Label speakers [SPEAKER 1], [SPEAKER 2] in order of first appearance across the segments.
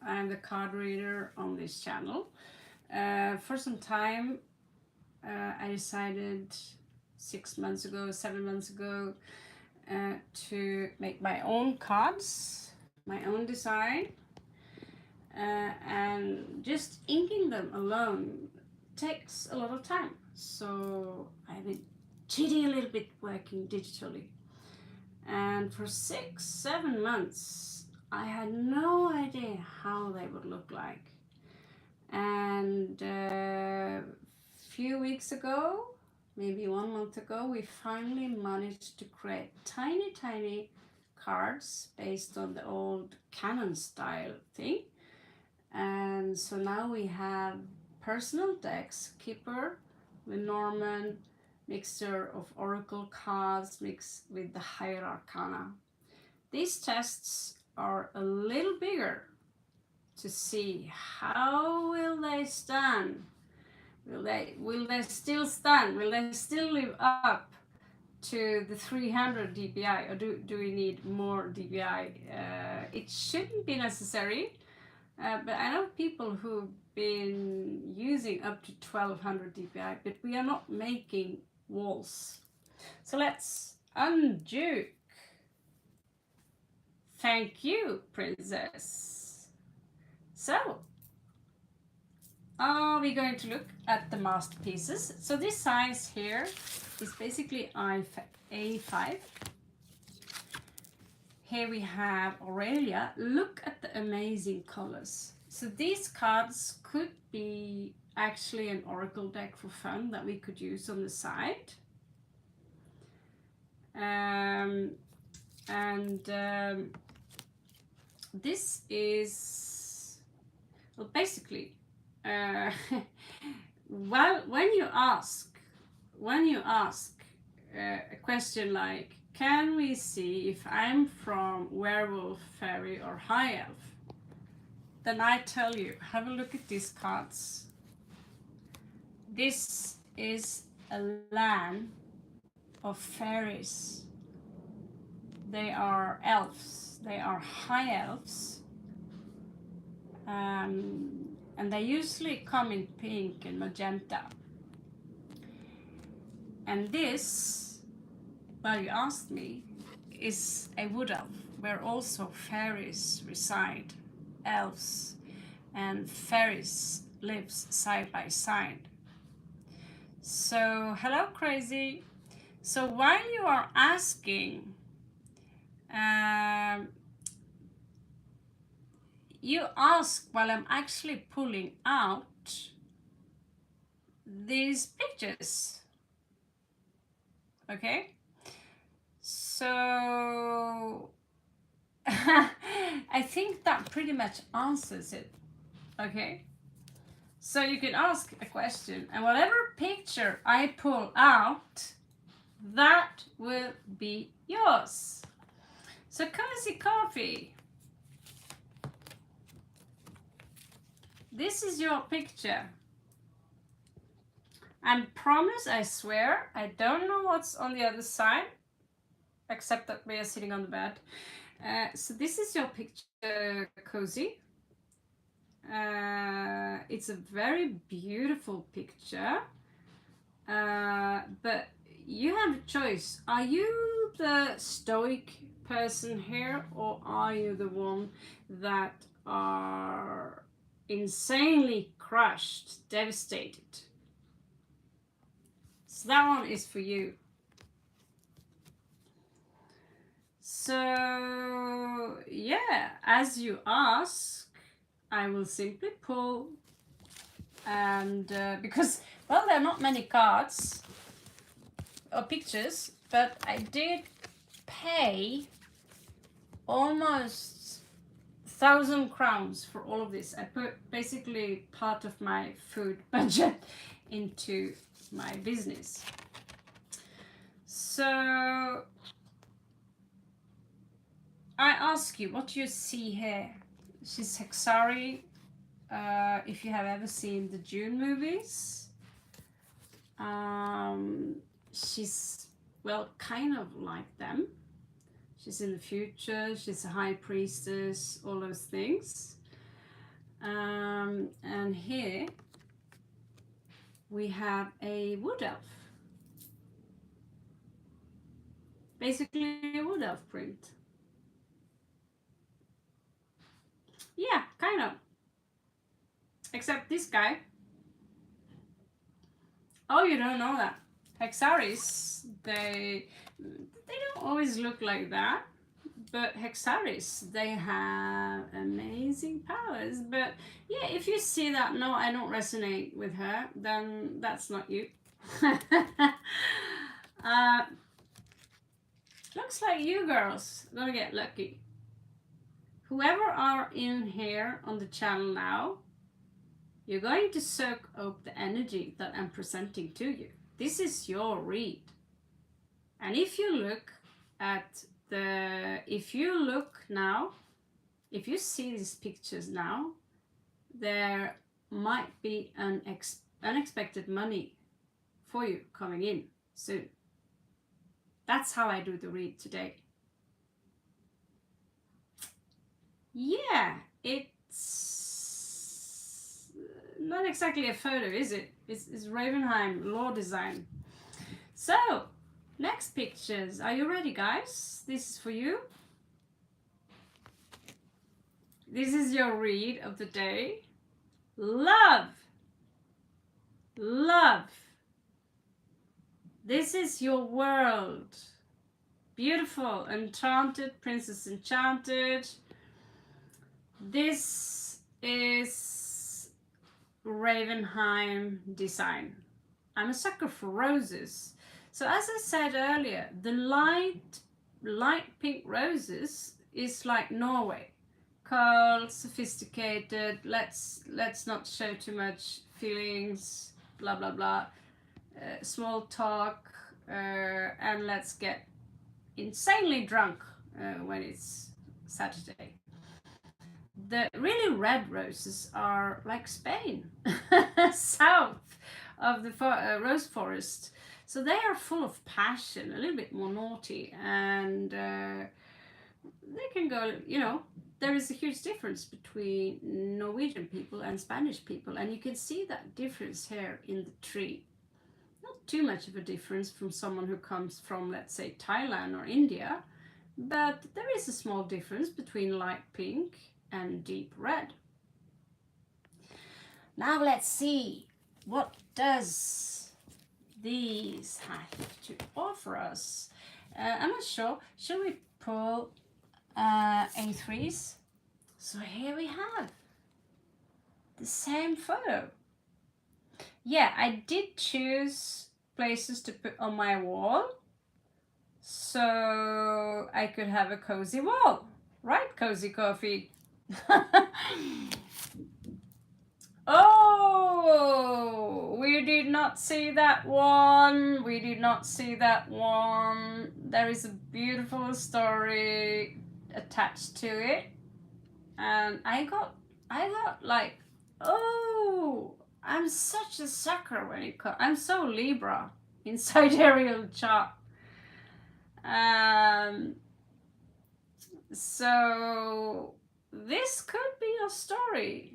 [SPEAKER 1] I'm the card reader on this channel. For some time, I decided 6 months ago, 7 months ago, to make my own cards, my own design, and just inking them alone takes a lot of time. So I've been cheating a little bit working digitally. And for 6, 7 months, I had no idea how they would look like. And a few weeks ago, maybe 1 month ago, we finally managed to create tiny, tiny cards based on the old Canon style thing. And so now we have personal decks, Kipper, Lenormand, mixture of oracle cards mixed with the higher arcana. These tests are a little bigger to see how will they stand. Will they still stand? Will they still live up to the 300 dpi, or do we need more dpi? It shouldn't be necessary, but I know people who've been using up to 1200 dpi, but we are not making walls. So let's undo. Thank you, princess. So, are we going to look at the masterpieces? So this size here is basically A5. Here we have Aurelia. Look at the amazing colors. So these cards could be actually an oracle deck for fun that we could use on the side. This is, well, basically, well, when you ask a question like, can we see if I'm from werewolf, fairy, or high elf? Then I tell you, have a look at these cards. This is a land of fairies. They are elves. They are high elves. And they usually come in pink and magenta. And this, well, you asked me, is a wood elf, where also fairies reside, elves and fairies lives side by side. So, hello, crazy. So while you are asking, you ask while I'm actually pulling out these pictures. Okay? So I think that pretty much answers it. Okay? So you can ask a question, and whatever picture I pull out, that will be yours. So cozy coffee. This is your picture. I promise, I swear, I don't know what's on the other side, except that we are sitting on the bed. So this is your picture, cozy. It's a very beautiful picture, but you have a choice. Are you the stoic person here, or are you the one that are insanely crushed, devastated? So that one is for you. So yeah, as you ask, I will simply pull, and because, well, there are not many cards or pictures, but I did pay almost 1,000 crowns for all of this. I put basically part of my food budget into my business. So I ask you, what do you see here? She's Hexari. If you have ever seen the June movies, she's, well, kind of like them. She's in the future, she's a high priestess, all those things. And here we have a wood elf. Basically a wood elf print. Yeah, kind of. Except this guy. Oh, you don't know that. Hexaris, they don't always look like that. But Hexaris, they have amazing powers. But yeah, if you see that, no, I don't resonate with her, then that's not you. Looks like you girls are gonna get lucky. Whoever are in here on the channel now, you're going to soak up the energy that I'm presenting to you. This is your read. And if you look at if you look now, if you see these pictures now, there might be an unexpected money for you coming in soon. That's how I do the read today. Yeah, it's not exactly a photo, is it? It's Ravenheim law design. So, next pictures. Are you ready, guys? This is for you. This is your read of the day. Love. Love. This is your world. Beautiful, enchanted, princess enchanted. This is Ravenheim design. I'm a sucker for roses. So as I said earlier, the light pink roses is like Norway. Curled, sophisticated, let's not show too much feelings, blah blah blah. Small talk, and let's get insanely drunk when it's Saturday. The really red roses are like Spain, south of the rose forest. So they are full of passion, a little bit more naughty, and they can go, you know, there is a huge difference between Norwegian people and Spanish people, and you can see that difference here in the tree. Not too much of a difference from someone who comes from, let's say, Thailand or India, but there is a small difference between light pink and deep red. Now let's see, what does these have to offer us? I'm not sure. Shall we pull A3s? So here we have the same photo. Yeah, I did choose places to put on my wall so I could have a cozy wall. Right, Cozy Coffee? Oh, we did not see that one. We did not see that one. There is a beautiful story attached to it. And I got like, oh, I'm such a sucker when it comes. I'm so Libra in sidereal chart. So this could be a story.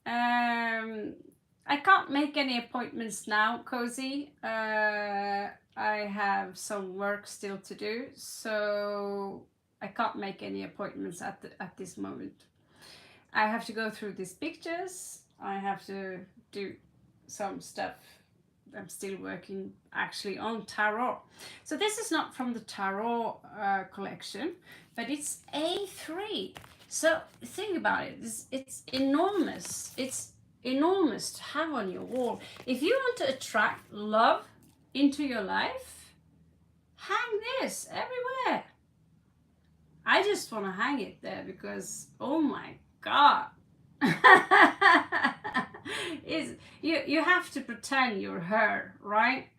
[SPEAKER 1] I can't make any appointments now, Cozy. I have some work still to do, so I can't make any appointments at this moment. I have to go through these pictures. I have to do some stuff. I'm still working actually on tarot. So this is not from the tarot collection, but it's A3. So think about it. It's enormous. It's enormous to have on your wall. If you want to attract love into your life, hang this everywhere. I just want to hang it there because, oh my God. You have to pretend you're her, right?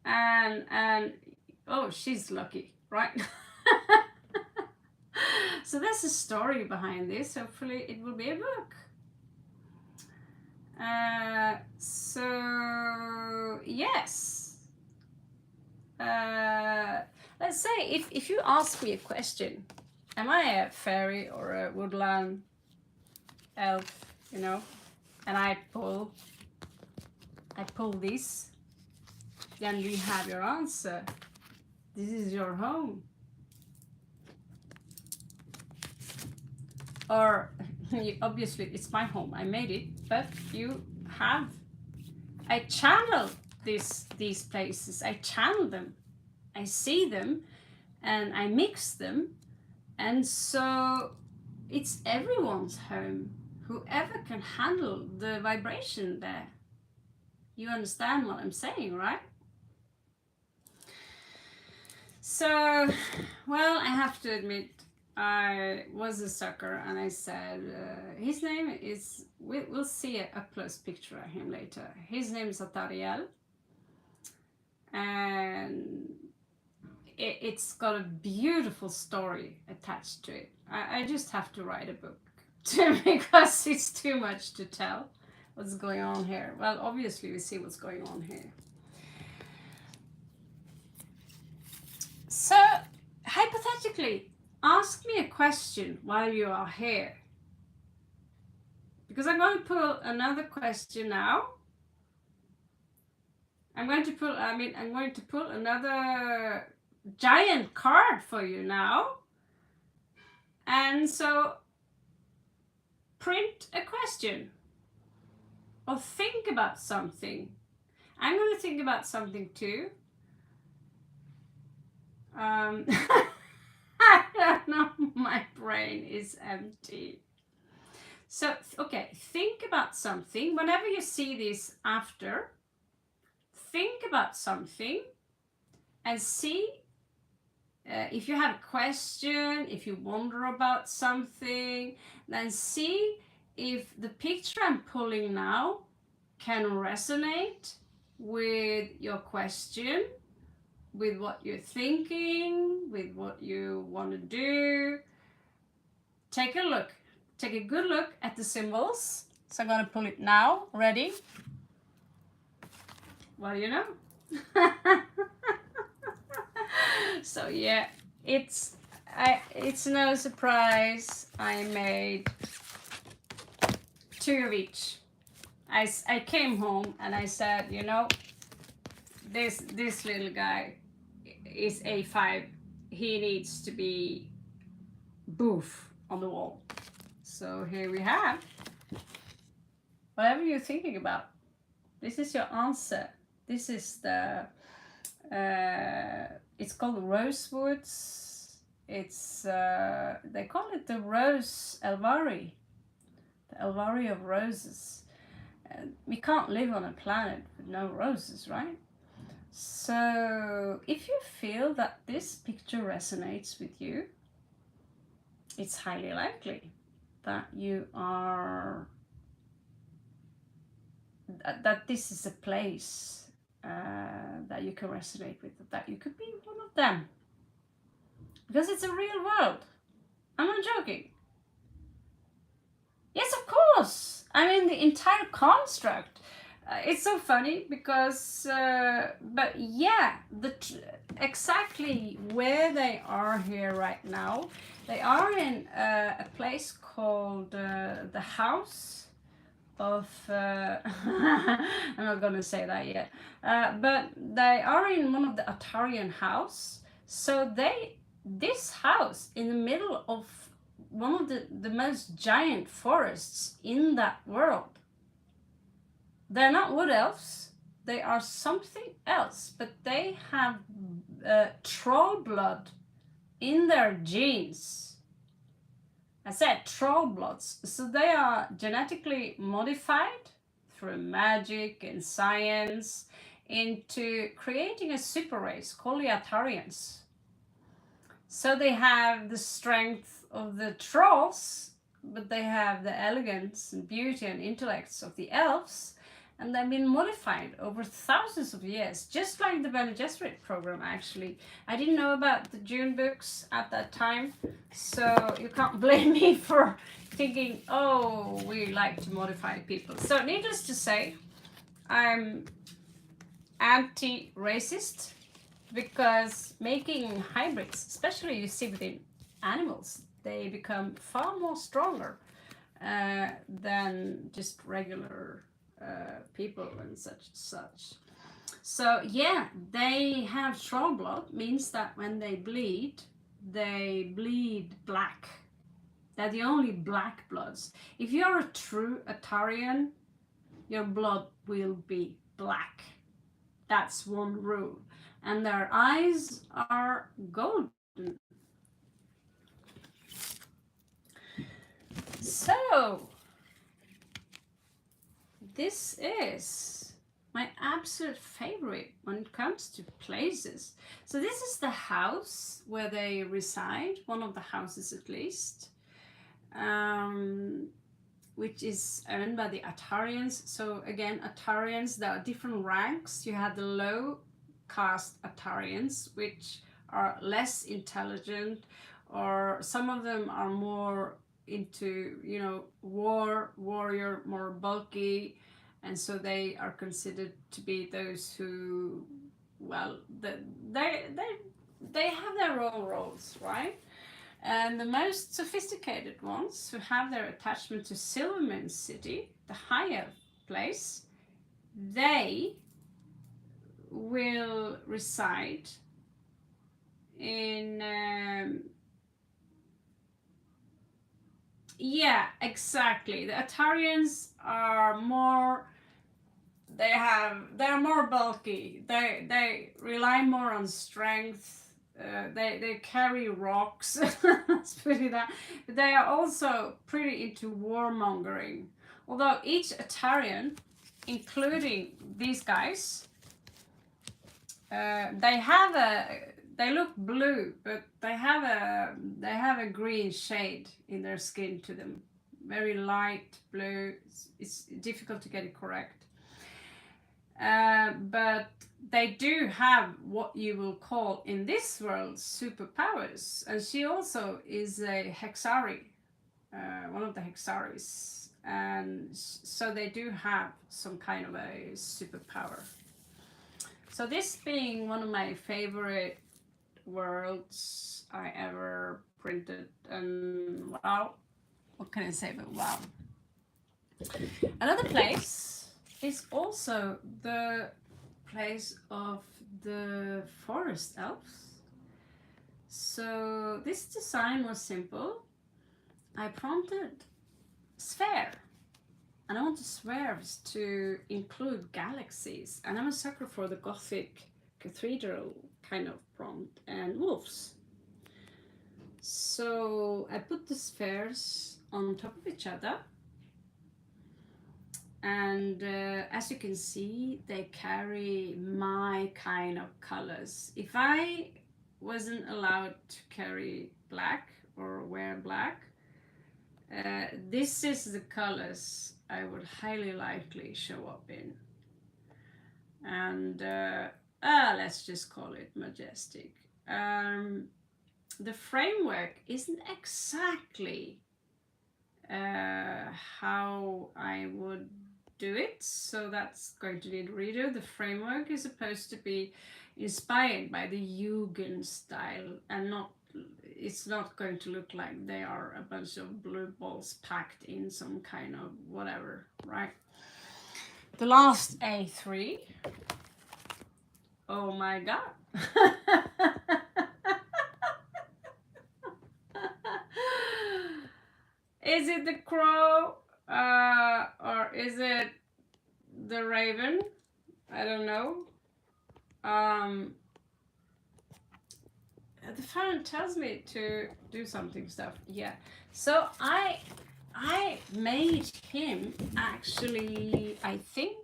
[SPEAKER 1] And oh, she's lucky, right? So there's a story behind this. Hopefully it will be a book. So yes, let's say if you ask me a question, am I a fairy or a woodland elf, you know, and I pull this, then you have your answer. This is your home. Or obviously it's my home, I made it, but you have, I channel these places, I channel them, I see them, and I mix them, and so it's everyone's home, whoever can handle the vibration there. You understand what I'm saying, right? So, well, I have to admit, I was a sucker, and I said, his name is, we'll see a up-close picture of him later. His name is Atariel, and it's got a beautiful story attached to it. I just have to write a book because it's too much to tell what's going on here. Well, obviously we see what's going on here. So, hypothetically, ask me a question while you are here. Because I'm going to pull another question now. I'm going to pull another giant card for you now. And so, print a question. Or think about something. I'm going to think about something too. I don't know, my brain is empty. So, okay, think about something. Whenever you see this after, think about something and see if you have a question, if you wonder about something, then see if the picture I'm pulling now can resonate with your question, with what you're thinking, with what you want to do. Take a look. Take a good look at the symbols. So I'm going to pull it now. Ready? What do you know? So yeah, it's no surprise. I made 2 of each. I came home and I said, you know, this little guy is A5. He needs to be boof on the wall. So here we have whatever you're thinking about. This is your answer. This is the it's called Rosewoods. It's they call it the Rose Elvari, the Elvari of roses. We can't live on a planet with no roses, right? So if you feel that this picture resonates with you, it's highly likely that you are that this is a place that you can resonate with, that you could be one of them, because it's a real world. I'm not joking. Yes, of course. I mean, the entire construct. It's so funny because, but yeah, exactly where they are here right now. They are in a place called the House of, I'm not going to say that yet, but they are in one of the Atarian house. So this house in the middle of one of the most giant forests in that world. They're not wood elves, they are something else, but they have troll blood in their genes. I said troll bloods, so they are genetically modified through magic and science into creating a super race called the Atarians. So they have the strength of the trolls, but they have the elegance and beauty and intellects of the elves, and they've been modified over thousands of years, just like the Bene Gesserit program, actually. I didn't know about the June books at that time, so you can't blame me for thinking, oh, we like to modify people. So needless to say, I'm anti-racist, because making hybrids, especially you see within animals, they become far more stronger than just regular people and such. So yeah, they have troll blood, means that when they bleed black. They're the only black bloods. If you're a true Atarian, your blood will be black. That's one rule. And their eyes are golden. So, this is my absolute favorite when it comes to places. So this is the house where they reside, one of the houses at least, which is owned by the Atarians. So again, Atarians, there are different ranks. You have the low caste Atarians, which are less intelligent, or some of them are more into, you know, warrior, more bulky, and so they are considered to be those who, well, they have their own roles, right? And the most sophisticated ones who have their attachment to Silvermoon City, the higher place, they will reside in yeah, exactly. The Atarians are more, they're more bulky. They rely more on strength. They carry rocks. Let's put it that. But they are also pretty into warmongering. Although each Atarian, including these guys, they look blue, but they have a green shade in their skin to them. Very light blue. It's difficult to get it correct. But they do have what you will call in this world superpowers, and she also is a Hexari, one of the Hexaris, and so they do have some kind of a superpower. So this being one of my favorite worlds I ever printed, and wow, what can I say but wow. Another place is also the place of the forest elves. So this design was simple. I prompted sphere, and I want the spheres to include galaxies, and I'm a sucker for the Gothic cathedral kind of prompt, and wolves. So I put the spheres on top of each other, and as you can see, they carry my kind of colors. If I wasn't allowed to carry black or wear black, this is the colors I would highly likely show up in. And let's just call it majestic. The framework isn't exactly how I would do it, so that's going to need redo. The framework is supposed to be inspired by the Jugend style, and it's not going to look like they are a bunch of blue balls packed in some kind of whatever, right? The last A3. Oh my god. Is it the crow? Or is it the raven? I don't know. The phone tells me to do something stuff. Yeah. So I made him actually, I think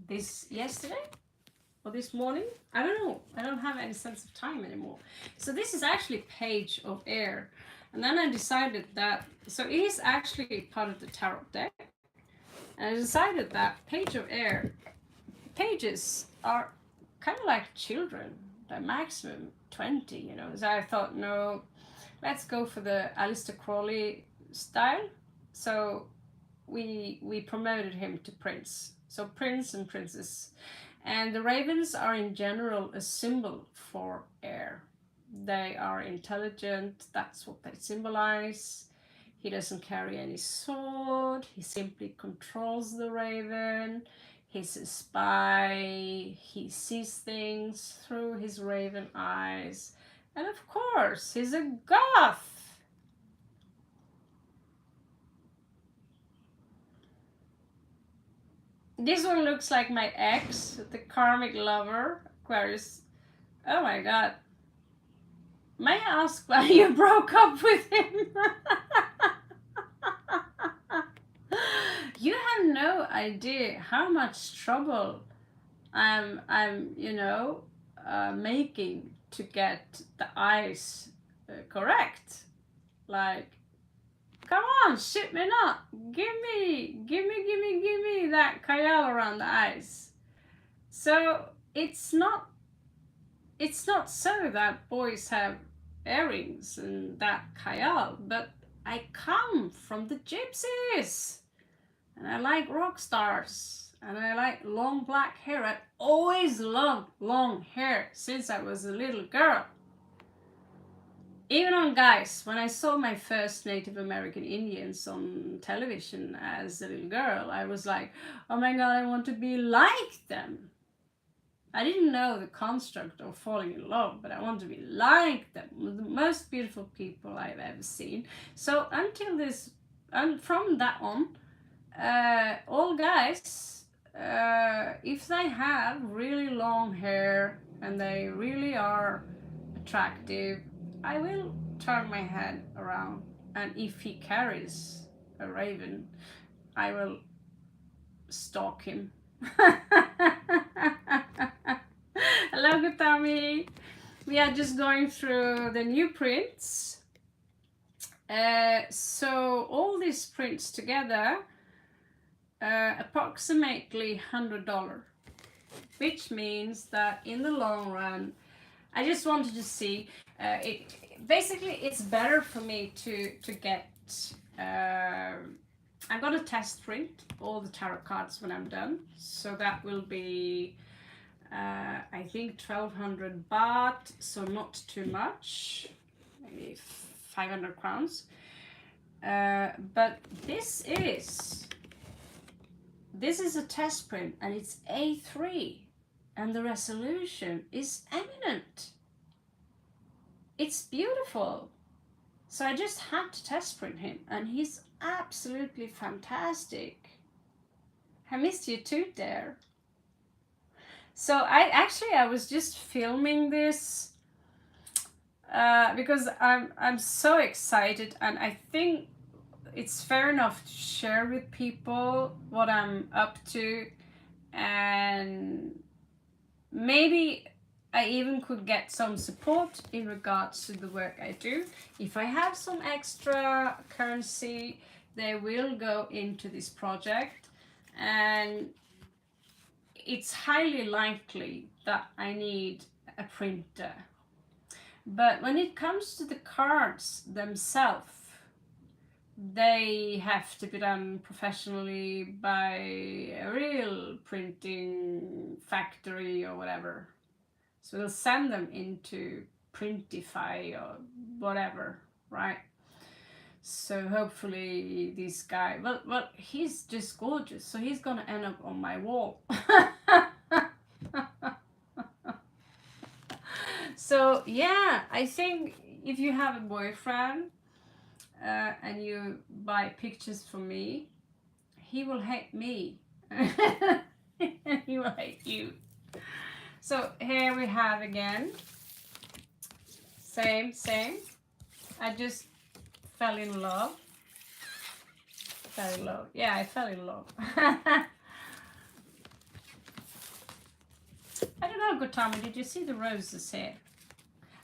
[SPEAKER 1] this yesterday or this morning. I don't know. I don't have any sense of time anymore. So this is actually Page of Air. And then I decided that, so it is actually part of the tarot deck. And I decided that Page of Air pages are kind of like children, the maximum 20, you know. So I thought, no, let's go for the Aleister Crowley style. So we promoted him to Prince. So Prince and Princess. And the ravens are in general a symbol for air. They are intelligent, that's what they symbolize. He doesn't carry any sword. He simply controls the raven. He's a spy. He sees things through his raven eyes. And of course, he's a goth. This one looks like my ex, the karmic lover, Aquarius. Oh my god. May I ask why you broke up with him? You have no idea how much trouble I'm making to get the eyes correct. Like, come on, shit me not. Give me that Kyle around the eyes. So it's not so that boys have earrings and that Kyle, but I come from the gypsies. And I like rock stars. And I like long black hair. I've always loved long hair since I was a little girl. Even on guys, when I saw my first Native American Indians on television as a little girl, I was like, oh my god, I want to be like them. I didn't know the construct of falling in love, but I want to be like them. The most beautiful people I've ever seen. So until this, and from that on, all guys, if they have really long hair and they really are attractive, I will turn my head around, and if he carries a raven, I will stalk him. Hello, Gutami. We are just going through the new prints. So all these prints together, approximately $100, which means that in the long run, I just wanted to see. Basically, it's better for me to get. I'm gonna test print all the tarot cards when I'm done, so that will be I think 1200 baht, so not too much, maybe 500 crowns. But this is a test print, and it's A3, and the resolution is eminent. It's beautiful. So I just had to test print him, and he's absolutely fantastic. I missed you too there. So I was just filming this because I'm so excited, and I think it's fair enough to share with people what I'm up to, and maybe I even could get some support in regards to the work I do. If I have some extra currency, they will go into this project, and it's highly likely that I need a printer. But when it comes to the cards themselves, they have to be done professionally by a real printing factory or whatever. So we'll send them into Printify or whatever, right? So hopefully this guy, well, he's just gorgeous, so he's gonna end up on my wall. So yeah, I think if you have a boyfriend and you buy pictures for me, he will hate me. He will hate you. So here we have again, same. I just fell in love. Yeah, I fell in love. I don't know, Gotami, did you see the roses here?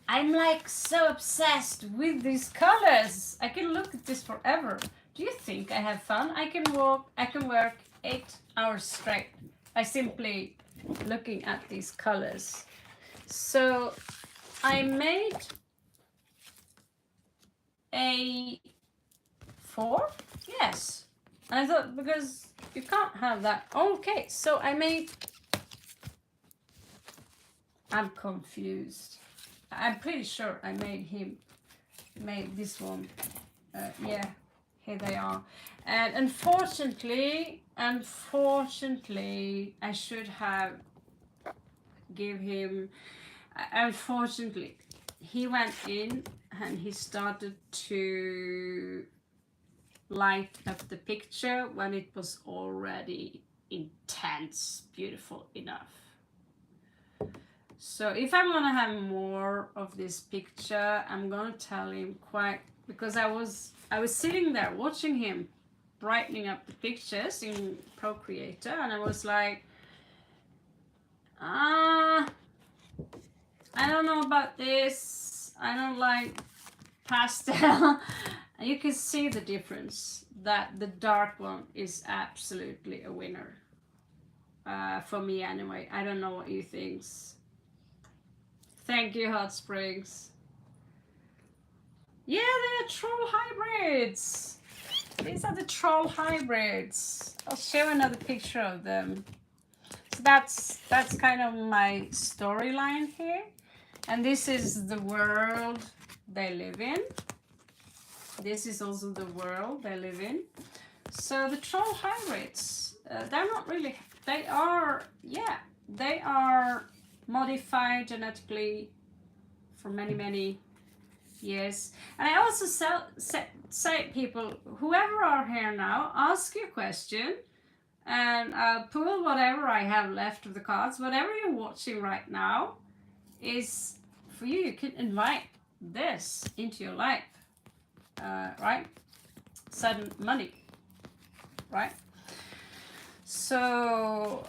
[SPEAKER 1] I'm like so obsessed with these colors. I can look at this forever. Do you think I have fun? I can work 8 hours straight by simply looking at these colors. So I made a 4, yes. And I thought, because you can't have that. Okay, so I'm confused. I'm pretty sure I made this one. Yeah, here they are. And unfortunately, I should have give him, unfortunately, he went in and he started to light up the picture when it was already intense, beautiful enough. So if I'm gonna have more of this picture, I'm gonna tell him quite, because I was sitting there watching him brightening up the pictures in Procreator, and I was like, I don't know about this. I don't like pastel. You can see the difference, that the dark one is absolutely a winner. For me anyway. I don't know what you think. Thank you, Hot Springs. Yeah, they are troll hybrids. These are the troll hybrids. I'll show another picture of them. So that's kind of my storyline here. And this is the world they live in. This is also the world they live in. So the troll hybrids, they're not really, they are modified genetically for many years. And I also say people, whoever are here now, ask your question, and I'll pull whatever I have left of the cards. Whatever you're watching right now is for you. You can invite this into your life, right? Sudden money, right? So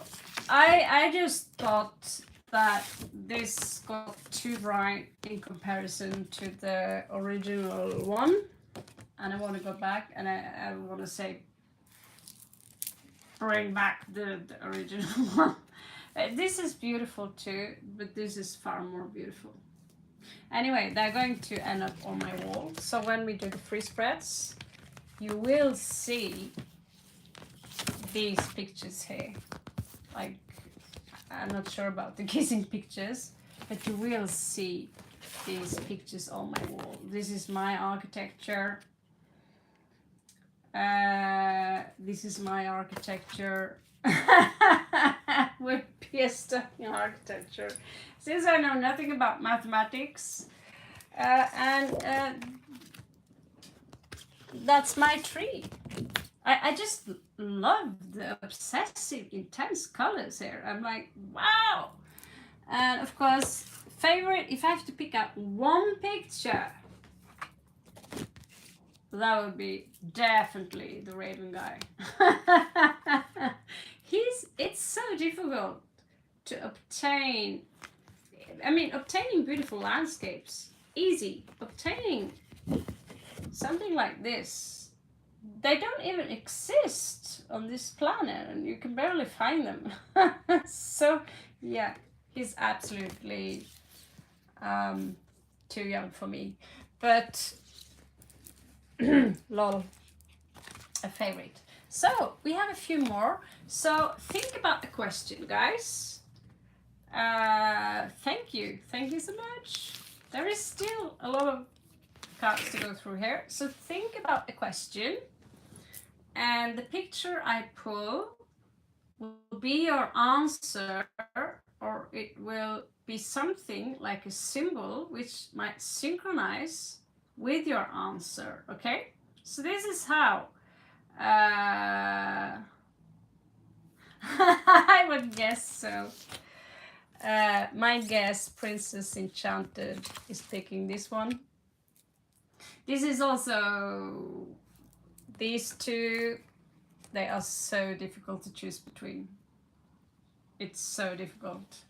[SPEAKER 1] I just thought that this got too bright in comparison to the original one, and I want to go back and I want to say bring back the original one. This is beautiful too, but this is far more beautiful. Anyway, they're going to end up on my wall, so when we do the free spreads, you will see these pictures here. Like, I'm not sure about the kissing pictures, but you will see these pictures on my wall. This is my architecture. This is my architecture with Piesta architecture. Since I know nothing about mathematics, and that's my tree. I just love the obsessive, intense colors here. I'm like, wow! And of course, favorite, if I have to pick out one picture, that would be definitely the Raven guy. It's so difficult to obtain. I mean, obtaining beautiful landscapes, easy. Obtaining something like this, they don't even exist on this planet, and you can barely find them. So, yeah, he's absolutely too young for me. But, lol, a favorite. So, we have a few more. So, think about the question, guys. Thank you so much. There is still a lot of cards to go through here, so think about a question, and the picture I pull will be your answer, or it will be something like a symbol which might synchronize with your answer. Okay, so this is how I would guess so. My guess, Princess Enchanted, is picking this one. This is also, these two, they are so difficult to choose between. It's so difficult.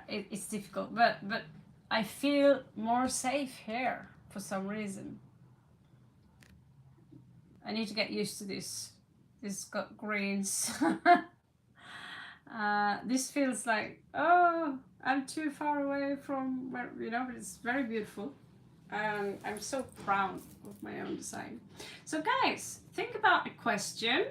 [SPEAKER 1] It's difficult, but I feel more safe here for some reason. I need to get used to this. This got greens. This feels like, oh, I'm too far away from where, you know, but it's very beautiful. And I'm so proud of my own design. So guys, think about a question.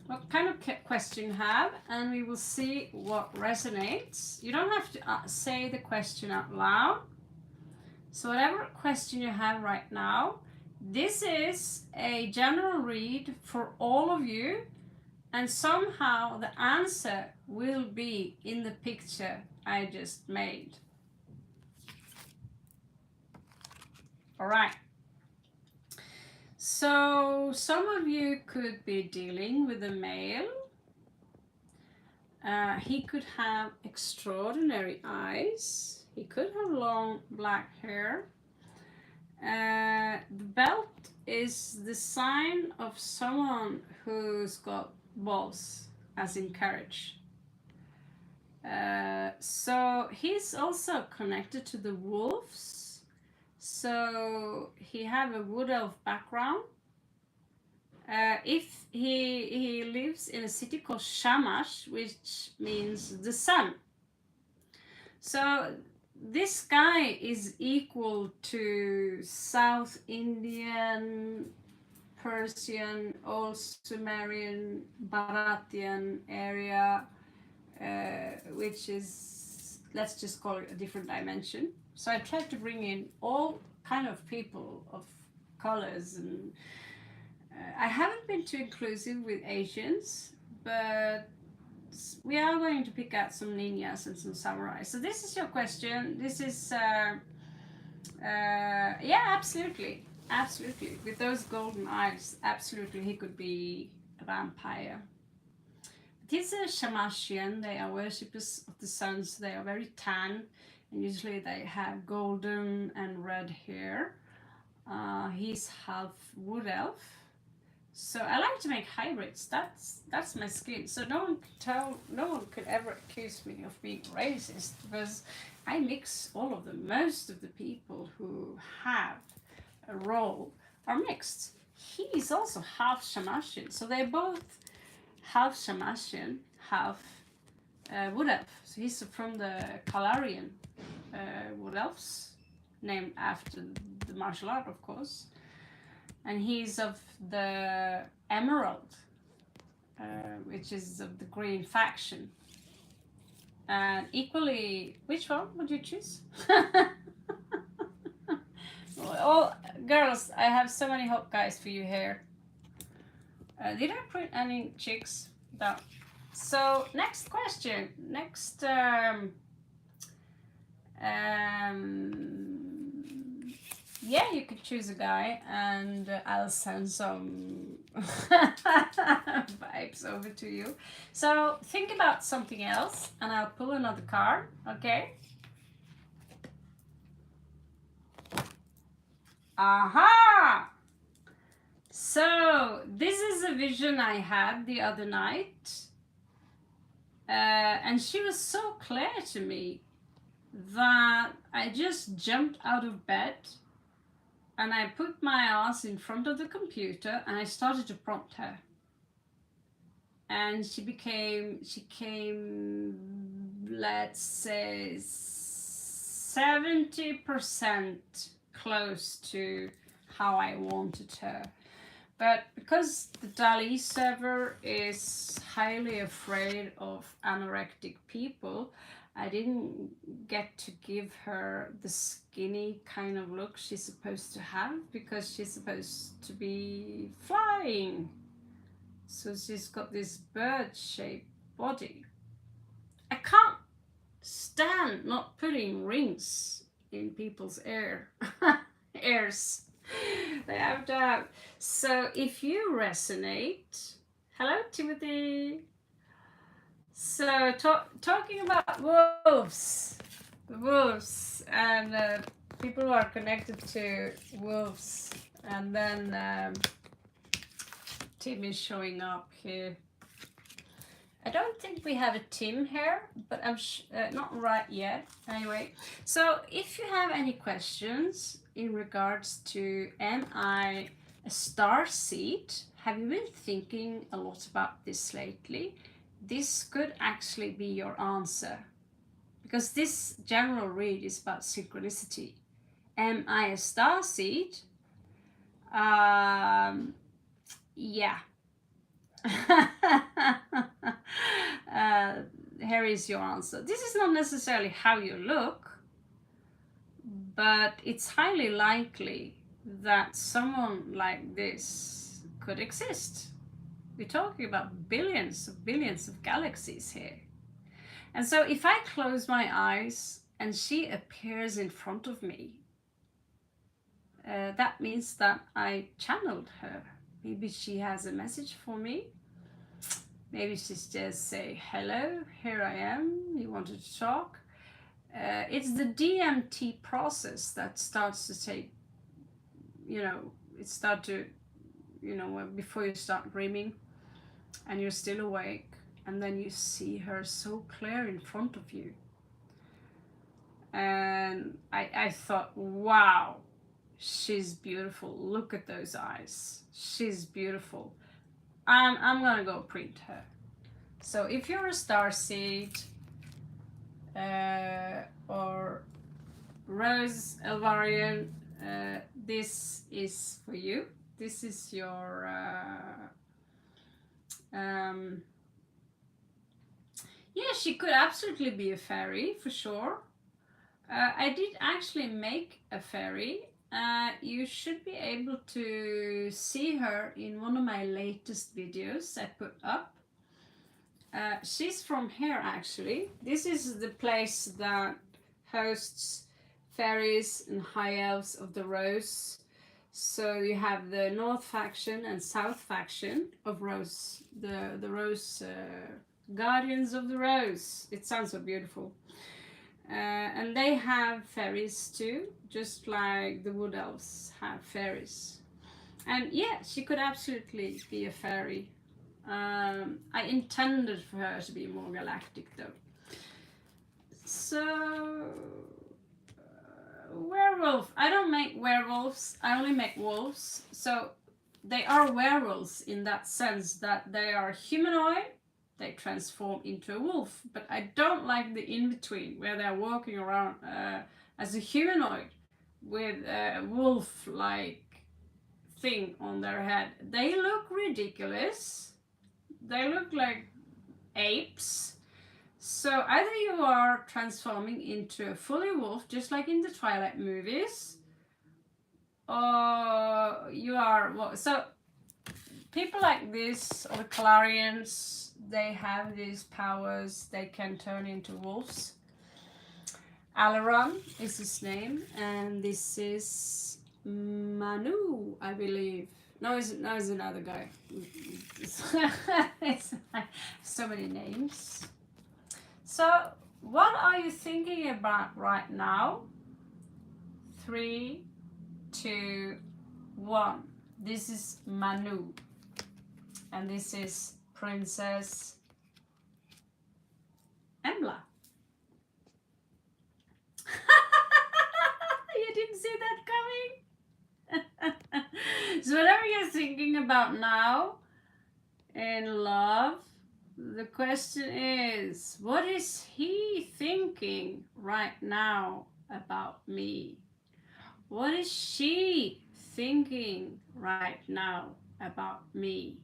[SPEAKER 1] What kind of question you have, and we will see what resonates. You don't have to say the question out loud. So whatever question you have right now, this is a general read for all of you, and somehow the answer will be in the picture I just made. All right. So some of you could be dealing with a male. He could have extraordinary eyes. He could have long black hair. The belt is the sign of someone who's got balls, as in courage. So he's also connected to the wolves. So he have a wood elf background. If he lives in a city called Shamash, which means the sun. So this guy is equal to South Indian, Persian, Old Sumerian, Bharatian area, which is, let's just call it a different dimension. So I tried to bring in all kind of people of colors, and I haven't been too inclusive with Asians, but we are going to pick out some ninjas and some samurais. So this is your question. This is, yeah, absolutely. Absolutely. With those golden eyes, absolutely he could be a vampire. These are Shamashian. They are worshippers of the sun, so they are very tan, and usually they have golden and red hair. He's half wood elf. So I like to make hybrids. That's my skin. So no one could ever accuse me of being racist, because I mix all of them. Most of the people who have a role are mixed. He is also half Shamashian, so they're both half Shamashian, half wood elf. So he's from the Kalarian wood elves, named after the martial art, of course. And he's of the Emerald, which is of the green faction. And equally, which one would you choose? Oh, girls, I have so many hot guys for you here. Did I put any chicks down? So next question. Next. Yeah, you could choose a guy, and I'll send some vibes over to you. So think about something else, and I'll pull another card, okay? Aha! So this is a vision I had the other night, and she was so clear to me that I just jumped out of bed and I put my ass in front of the computer and I started to prompt her. And she came, let's say, 70% close to how I wanted her. But because the DALL-E server is highly afraid of anorectic people, I didn't get to give her the skinny kind of look she's supposed to have, because she's supposed to be flying. So she's got this bird-shaped body. I can't stand not putting rings in people's ears. They have to have. So if you resonate, hello Timothy. So talking about wolves, and people who are connected to wolves, and then Tim is showing up here. I don't think we have a Tim here, but I'm not right yet. Anyway, so if you have any questions in regards to, am I a star seed? Have you been thinking a lot about this lately? This could actually be your answer, because this general read is about synchronicity. Am I a star seed? Yeah. Here is your answer. This is not necessarily how you look, but it's highly likely that someone like this could exist. We're talking about billions of galaxies here. And so if I close my eyes and she appears in front of me, that means that I channeled her. Maybe she has a message for me. Maybe she's just say, hello, here I am, you wanted to talk. It's the DMT process that starts to take, it start to, before you start dreaming and you're still awake, and then you see her so clear in front of you. And I thought, wow, she's beautiful. Look at those eyes. She's beautiful. I'm gonna go print her. So if you're a starseed or Rose Elvarian, this is for you. This is your yeah, she could absolutely be a fairy for sure. I did actually make a fairy. You should be able to see her in one of my latest videos I put up. She's from here actually. This is the place that hosts fairies and high elves of the Rose. So you have the North faction and South faction of Rose, the Rose Guardians of the Rose. It sounds so beautiful. And they have fairies too, just like the Wood Elves have fairies. And yeah, she could absolutely be a fairy. I intended for her to be more galactic though. So, werewolf. I don't make werewolves, I only make wolves. So, they are werewolves in that sense that they are humanoid, they transform into a wolf. But I don't like the in between where they're walking around as a humanoid with a wolf like thing on their head. They look ridiculous. They look like apes. So either you are transforming into a fully wolf, just like in the Twilight movies, or you are. So people like this, or the Calarians, they have these powers. They can turn into wolves. Alaron is his name, and this is Manu, I believe. No, it's another guy. It's so many names. So, what are you thinking about right now? 3, 2, 1. This is Manu. And this is Princess Embla. You didn't see that coming? So whatever you're thinking about now in love, the question is, what is he thinking right now about me? What is she thinking right now about me?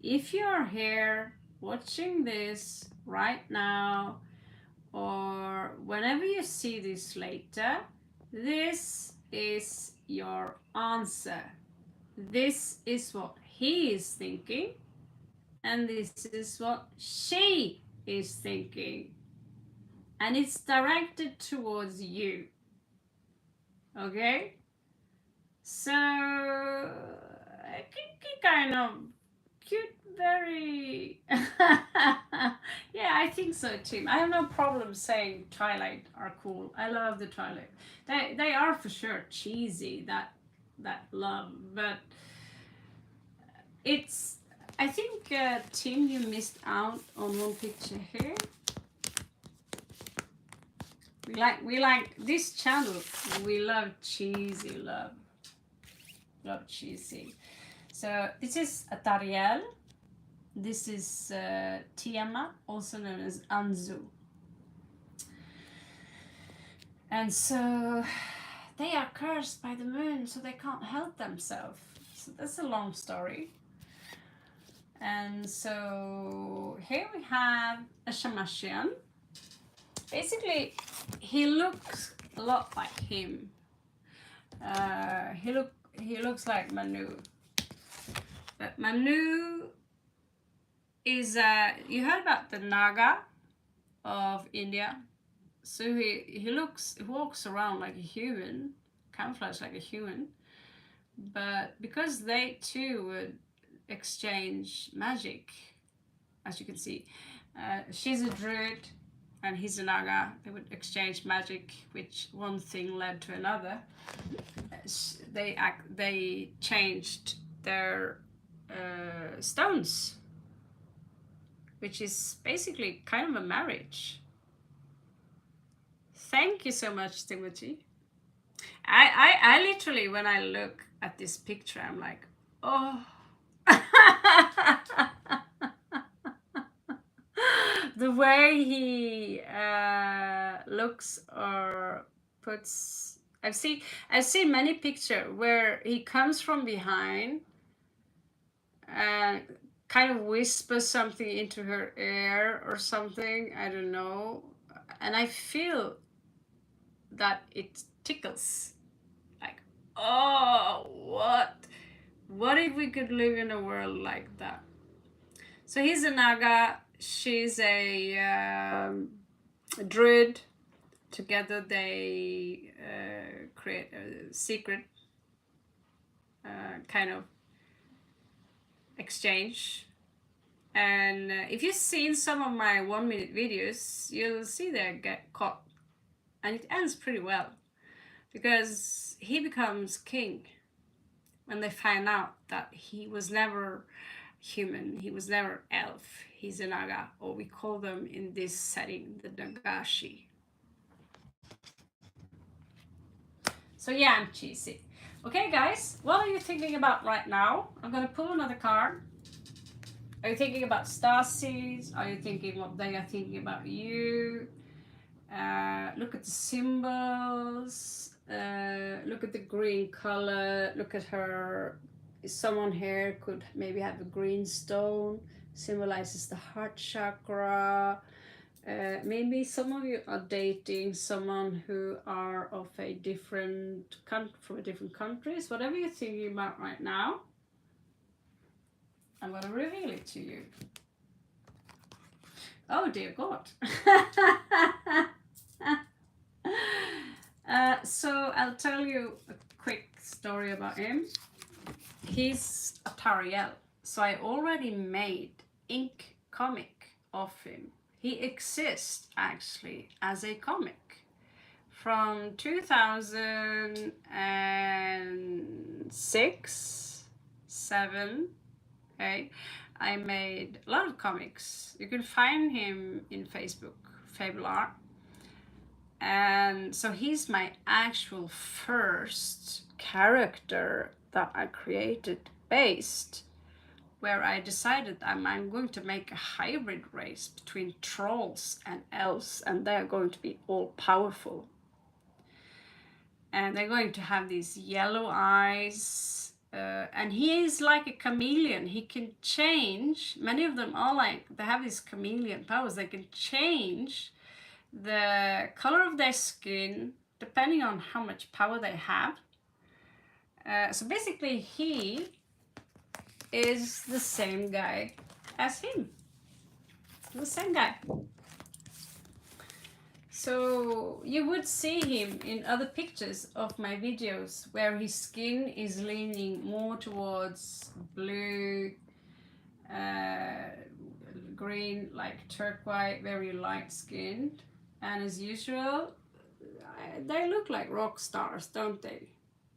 [SPEAKER 1] If you're here watching this right now, or whenever you see this later, this is your answer. This is what he is thinking, and this is what she is thinking. And it's directed towards you. Okay? So, kind of cute, very. Yeah, I think so too. I have no problem saying Twilight are cool. I love the Twilight. They are for sure cheesy, that love, but it's. I think Tim, you missed out on one picture here. We like this channel. We love cheesy love. Love cheesy. So this is Atariel. This is Tiamat, also known as Anzu. And so they are cursed by the moon, so they can't help themselves. So that's a long story. And so here we have a Shamashian. Basically, he looks a lot like him. He look he looks like Manu. But Manu is, you heard about the Naga of India? So he walks around like a human, camouflaged like a human. But because they too would exchange magic, as you can see, she's a druid and he's a Naga. They would exchange magic, which one thing led to another. They changed their stones, which is basically kind of a marriage. Thank you so much, Timothy. I literally, when I look at this picture, I'm like, oh. The way he looks or puts, I've seen many pictures where he comes from behind and kind of whispers something into her ear or something, I don't know, and I feel that it tickles, like, oh, what if we could live in a world like that? So he's a Naga, she's a druid. Together they create a secret kind of exchange. And if you've seen some of my 1 minute videos, you'll see they get caught. And it ends pretty well, because he becomes king when they find out that he was never human, he was never elf, he's a Naga, or we call them in this setting the Nagashi. So yeah, I'm cheesy. Okay guys, what are you thinking about right now? I'm gonna pull another card. Are you thinking about starseeds? Are you thinking what they are thinking about you? Look at the symbols. Look at the green color. Look at her. Someone here could maybe have a green stone, symbolizes the heart chakra. Maybe some of you are dating someone who are of a different from a different countries. Whatever you're thinking about right now, I'm gonna reveal it to you. Oh dear God. So I'll tell you a quick story about him. He's a Tariel. So I already made ink comic of him. He exists actually as a comic from 2006, 7. Okay, I made a lot of comics. You can find him in Facebook, Fable Art. And so he's my actual first character that I created based, where I decided I'm going to make a hybrid race between trolls and elves, and they're going to be all powerful. And they're going to have these yellow eyes, and he is like a chameleon. He can change. Many of them are like, they have these chameleon powers. They can change the color of their skin depending on how much power they have. So basically he is the same guy as him. The same guy. So you would see him in other pictures of my videos where his skin is leaning more towards blue, green, like turquoise, very light skinned. And as usual, they look like rock stars, don't they?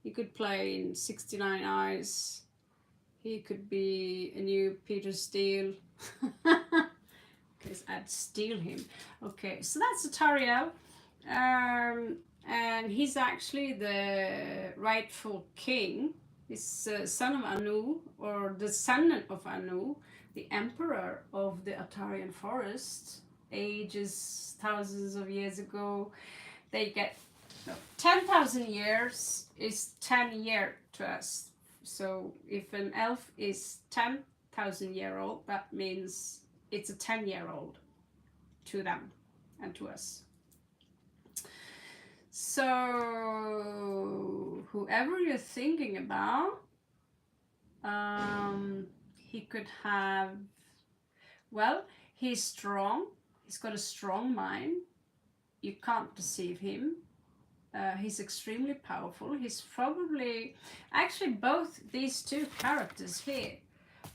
[SPEAKER 1] He could play in 69 Eyes. He could be a new Peter Steele. Because I'd steal him. Okay, so that's a Tariel. And he's actually the rightful king. He's son of Anu, or descendant of Anu, the emperor of the Atarian forest, ages, thousands of years ago. They get 10,000 years is 10 years to us. So if an elf is 10,000 year old, that means it's a 10-year-old to them and to us. So whoever you're thinking about, he could have, well, he's strong. He's got a strong mind. You can't deceive him. He's extremely powerful. He's probably, actually, both these two characters here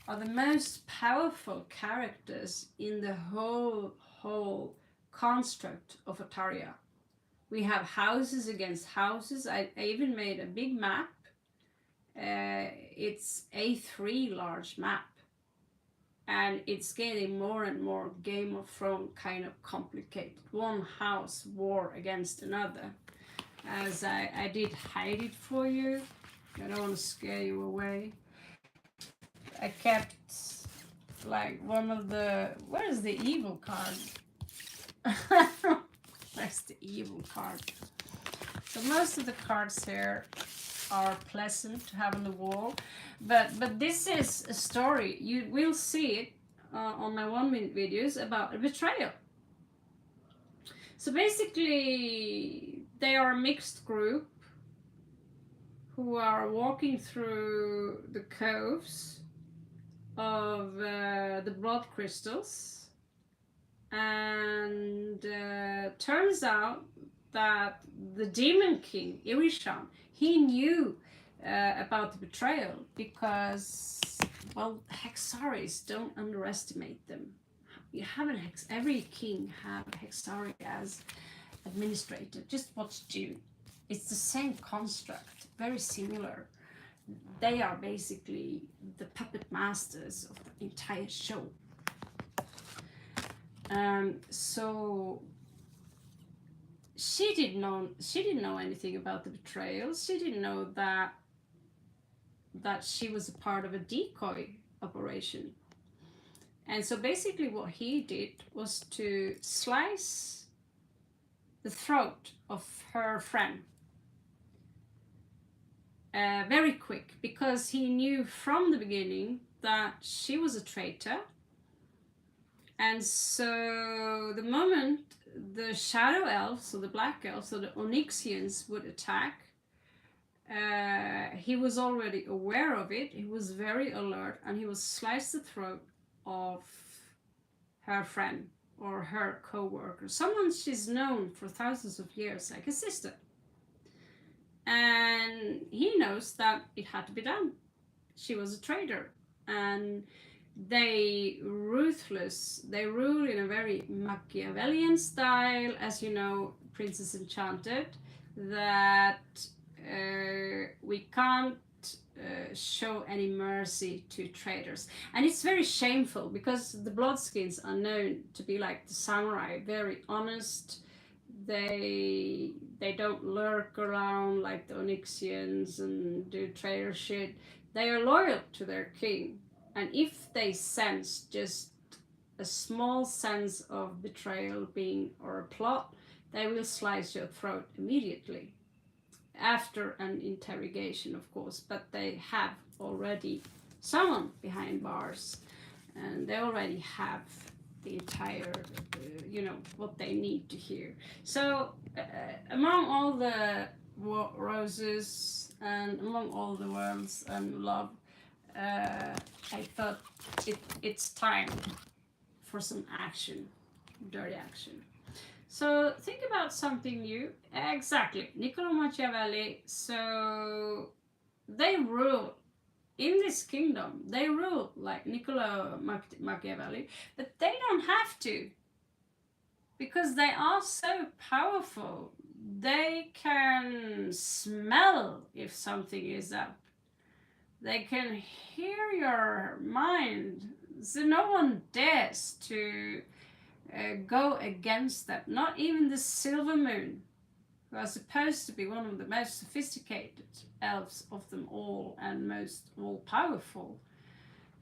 [SPEAKER 1] are the most powerful characters in the whole construct of Ataria. We have houses against houses. I even made a big map. It's A3 large map, and it's getting more and more Game of Thrones kind of complicated. One house war against another. As I did hide it for you. I don't want to scare you away. I kept like one of the, where is the evil card? Where's the evil card? So most of the cards here are pleasant to have on the wall, but this is a story. You will see it on my 1-minute videos about a betrayal. So basically, they are a mixed group who are walking through the coves of the blood crystals, and turns out that the demon king Irishan, he knew about the betrayal because, well, Hexaris, don't underestimate them. You have a every king have Hexari as administrator. Just watch Dune. It's the same construct, very similar. They are basically the puppet masters of the entire show. So she didn't know anything about the betrayal. She didn't know that she was a part of a decoy operation. And so basically what he did was to slice the throat of her friend very quick, because he knew from the beginning that she was a traitor. And so the moment the shadow elves, or the black elves, or the Onyxians would attack, he was already aware of it. He was very alert, and he would slice the throat of her friend or her co-worker, someone she's known for thousands of years, like a sister. And he knows that it had to be done. She was a traitor, and they ruthless. They rule in a very Machiavellian style, as you know, Princess Enchanted, that we can't show any mercy to traitors. And it's very shameful, because the Bloodskins are known to be like the samurai, very honest. They don't lurk around like the Onyxians and do traitor shit. They are loyal to their king, and if they sense just a small sense of betrayal being or a plot, they will slice your throat immediately, after an interrogation, of course. But they have already someone behind bars, and they already have the entire, what they need to hear. So among all the roses and among all the worlds and love, I thought it's time for some action, dirty action. So think about something new. Exactly, Niccolo Machiavelli. So they rule in this kingdom. They rule like Niccolo Machiavelli, but they don't have to, because they are so powerful. They can smell if something is up. They can hear your mind. So no one dares to go against that. Not even the Silver Moon, who are supposed to be one of the most sophisticated elves of them all and most all-powerful.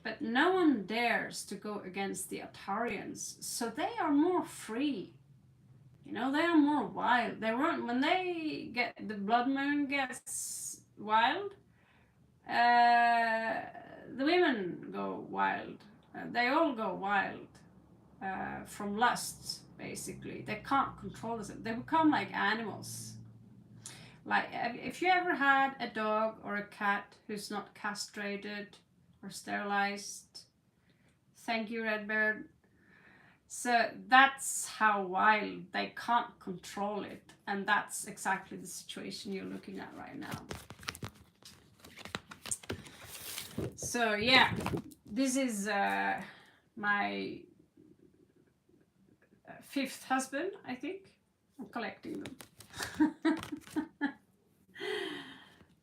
[SPEAKER 1] But no one dares to go against the Atarians. So they are more free. They are more wild. They weren't, when they get, the Blood Moon gets wild, the women go wild. They all go wild from lust, basically. They can't control themselves. They become like animals. Like, if you ever had a dog or a cat who's not castrated or sterilized, thank you, Redbird. So that's how wild, they can't control it, and that's exactly the situation you're looking at right now. So yeah, this is my fifth husband, I think. I'm collecting them.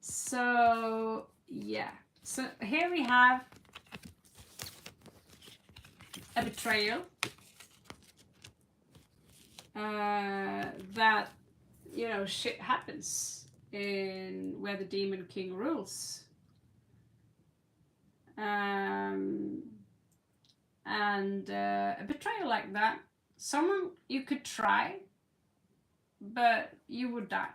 [SPEAKER 1] So yeah, so here we have a betrayal that, you know, shit happens in where the Demon King rules. And a betrayal like that, someone you could try, but you would die.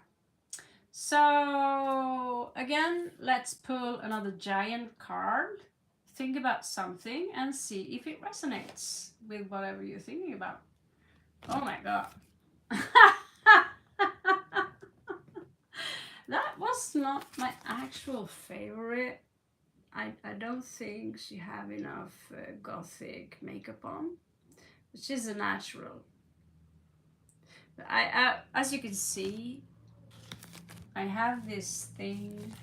[SPEAKER 1] So again, let's pull another giant card. Think about something and see if it resonates with whatever you're thinking about. Oh my god. That was not my actual favorite. I don't think she have enough gothic makeup on. She's a natural. I as you can see, I have this thing.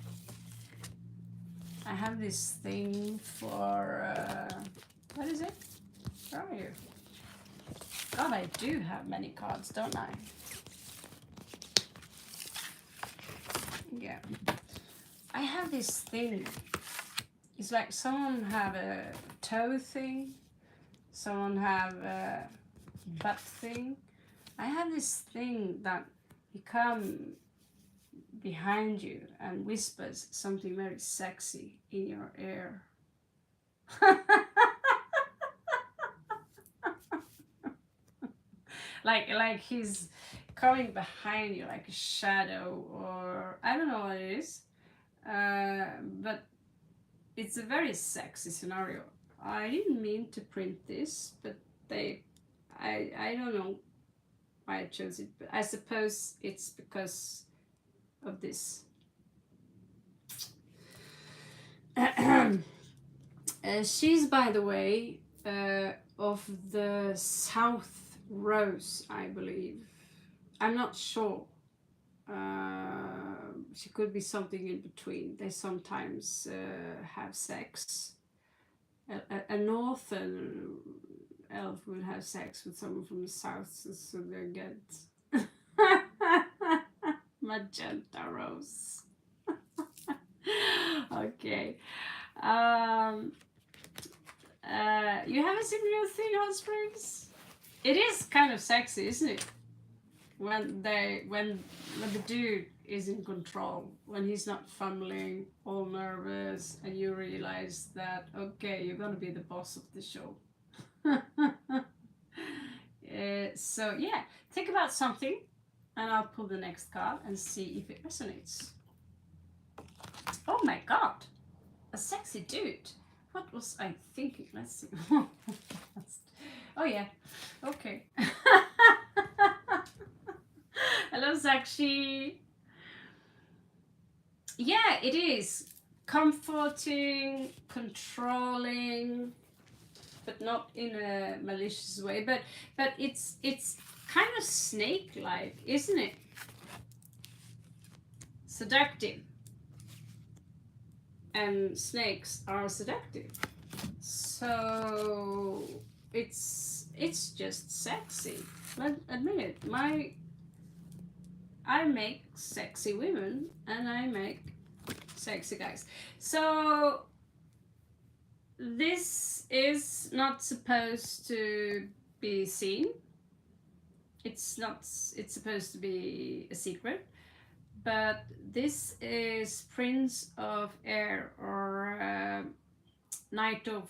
[SPEAKER 1] I have this thing for what is it? Where are you? God, I do have many cards, don't I? Yeah. I have this thing. It's like someone have a toe thing, someone have a butt thing. I have this thing that he come behind you and whispers something very sexy in your ear. like he's coming behind you like a shadow, or I don't know what it is, but it's a very sexy scenario. I didn't mean to print this, but I don't know why I chose it, but I suppose it's because of this. She's, by the way, of the South Rose, I believe. I'm not sure. She could be something in between. They sometimes have sex. A northern elf will have sex with someone from the south, so they get magenta rose. Okay. You have a similar thing, Hot Springs? It is kind of sexy, isn't it? When the dude is in control, when he's not fumbling, all nervous, and you realize that okay, you're gonna be the boss of the show. So yeah, think about something, and I'll pull the next card and see if it resonates. Oh my god, a sexy dude. What was I thinking? Let's see. Oh yeah, okay. Hello, Sakshi. Yeah, it is comforting, controlling, but not in a malicious way. But it's kind of snake-like, isn't it? Seductive. And snakes are seductive. So it's just sexy. Let's admit it. I make sexy women and I make sexy guys. So this is not supposed to be seen. It's supposed to be a secret. But this is Prince of Air, or Knight of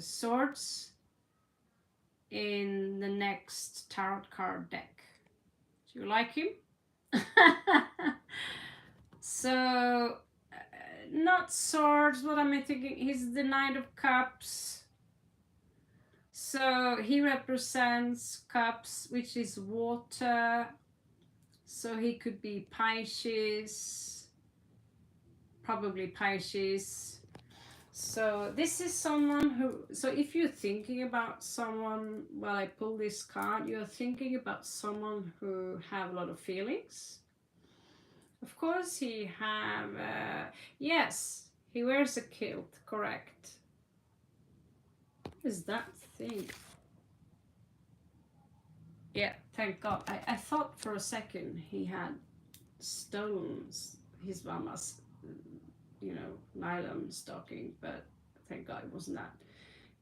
[SPEAKER 1] Swords in the next tarot card deck. Do you like him? So, not swords, what am I thinking? He's the Knight of Cups. So he represents cups, which is water, So he could be Pisces, probably Pisces. So this is someone who, so if you're thinking about someone, while I pull this card, you're thinking about someone who have a lot of feelings. Of course he have, yes, he wears a kilt, correct. What is that thing? Yeah, thank God. I thought for a second he had stolen his mama's, nylon stocking, but thank God it wasn't that.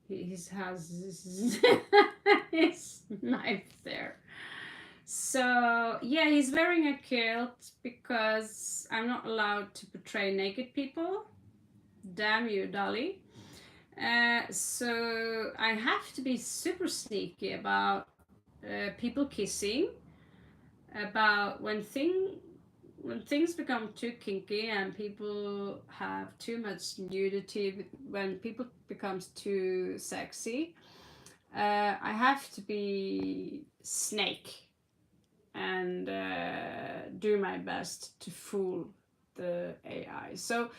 [SPEAKER 1] He has his knife there. So yeah, he's wearing a kilt because I'm not allowed to portray naked people. Damn you, Dolly. So I have to be super sneaky about people kissing, about when things become too kinky and people have too much nudity, when people becomes too sexy, I have to be snake and do my best to fool the AI. So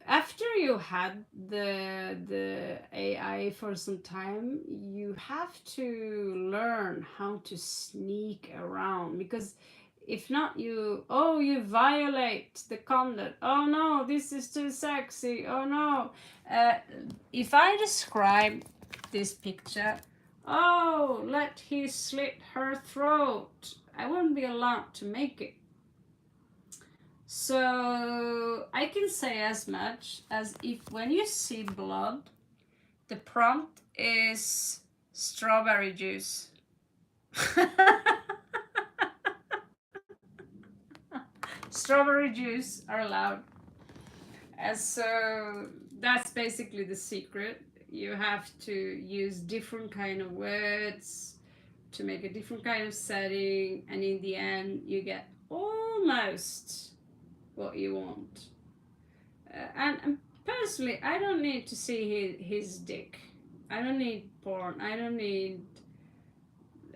[SPEAKER 1] after you had the AI for some time, you have to learn how to sneak around, because if not, you violate the content. Oh no, this is too sexy. Oh no. uh, if I describe this picture, oh, let he slit her throat, I wouldn't be allowed to make it. So I can say as much as, if when you see blood, the prompt is strawberry juice. Strawberry juice are allowed. And so that's basically the secret. You have to use different kind of words to make a different kind of setting, and in the end you get almost what you want. And personally, I don't need to see his dick. I don't need porn. I don't need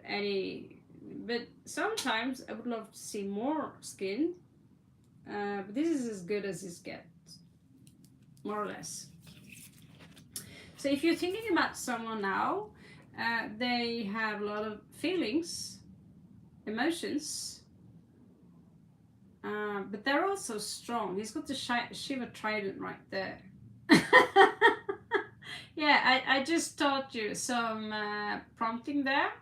[SPEAKER 1] any. But sometimes I would love to see more skin. But this is as good as it gets, more or less. So if you're thinking about someone now, they have a lot of feelings, emotions, but they're also strong. He's got the Shiva trident right there. Yeah, I just taught you some prompting there,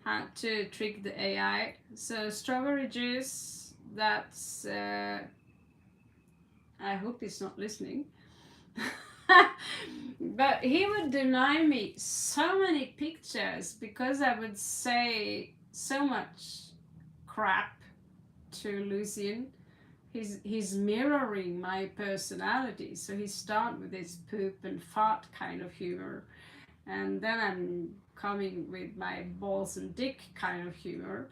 [SPEAKER 1] how to trick the AI. So strawberry juice, that's, I hope he's not listening. But he would deny me so many pictures because I would say so much crap to Lucian. He's mirroring my personality. So he started with this poop and fart kind of humor, and then I'm coming with my balls and dick kind of humor,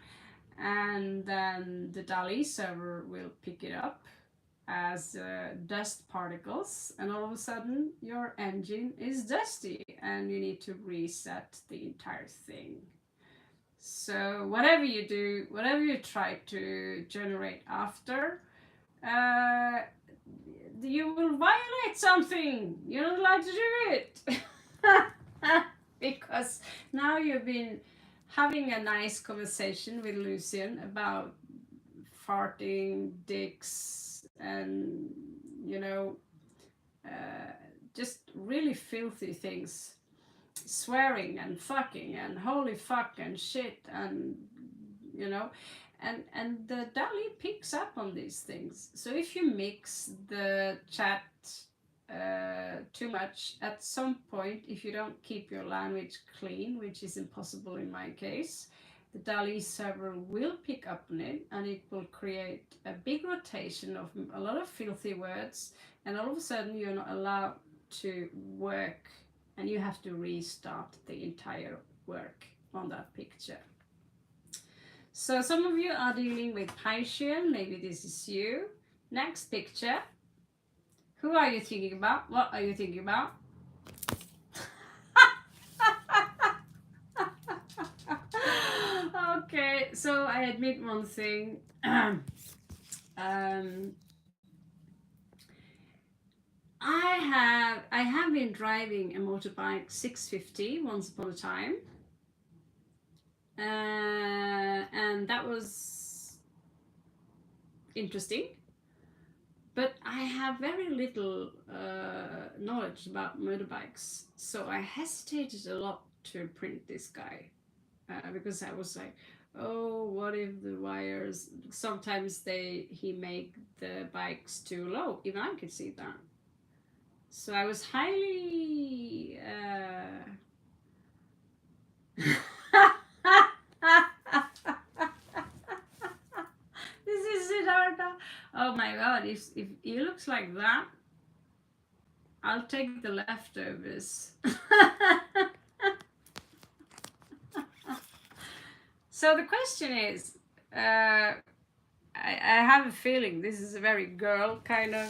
[SPEAKER 1] and then the DALI server will pick it up as dust particles, and all of a sudden your engine is dusty and you need to reset the entire thing. So whatever you do, whatever you try to generate after, uh, you will violate something. You're not allowed to do it. Because now you've been having a nice conversation with Lucian about farting, dicks, and uh, just really filthy things, swearing and fucking and holy fuck and shit, and and the DALI picks up on these things. So if you mix the chat too much, at some point, if you don't keep your language clean, which is impossible in my case, the DALI server will pick up on it, and it will create a big rotation of a lot of filthy words, and all of a sudden you're not allowed to work, and you have to restart the entire work on that picture. So some of you are dealing with Piscean, maybe this is you. Next picture. Who are you thinking about? What are you thinking about? Okay, so I admit one thing. I have been driving a motorbike 650 once upon a time, and that was interesting. But I have very little knowledge about motorbikes, so I hesitated a lot to print this guy because I was like, oh, what if the wires? Sometimes he make the bikes too low. Even I could see that. So I was highly. This is Siddhartha. Oh my god, if he looks like that, I'll take the leftovers. So the question is, I have a feeling this is a very girl kind of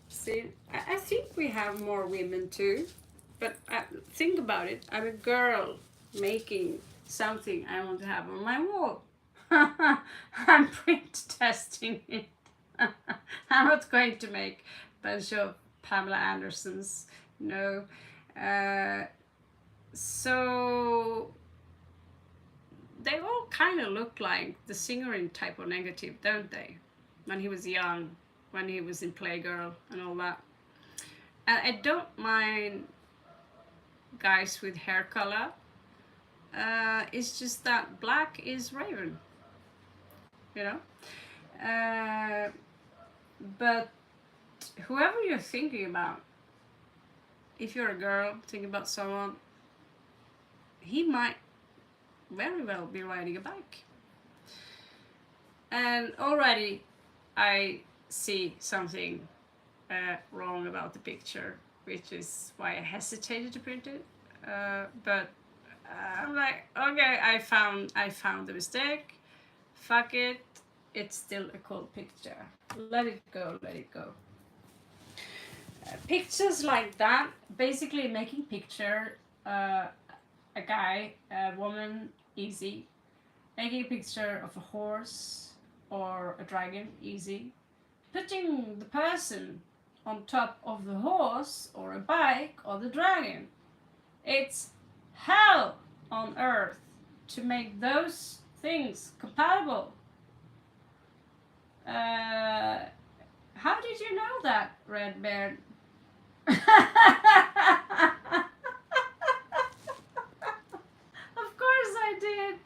[SPEAKER 1] scene. I think we have more women too, but think about it. I'm a girl making something I want to have on my wall. I'm print testing it. I'm not going to make a bunch of Pamela Andersons. No. So they all kind of look like the singer in Type O Negative, don't they? When he was young, when he was in Playgirl and all that. And I don't mind guys with hair color. It's just that black is Raven, you know. But whoever you're thinking about, if you're a girl thinking about someone, he might very well be riding a bike. And already I see something wrong about the picture, which is why I hesitated to print it. But I'm like, okay, I found the mistake. Fuck it. It's still a cool picture. Let it go, let it go. Pictures like that, basically making picture, a guy, a woman, easy. Making a picture of a horse or a dragon, easy. Putting the person on top of the horse or a bike or the dragon, it's hell on earth to make those things compatible. How did you know that, Red Bear? Of course I did.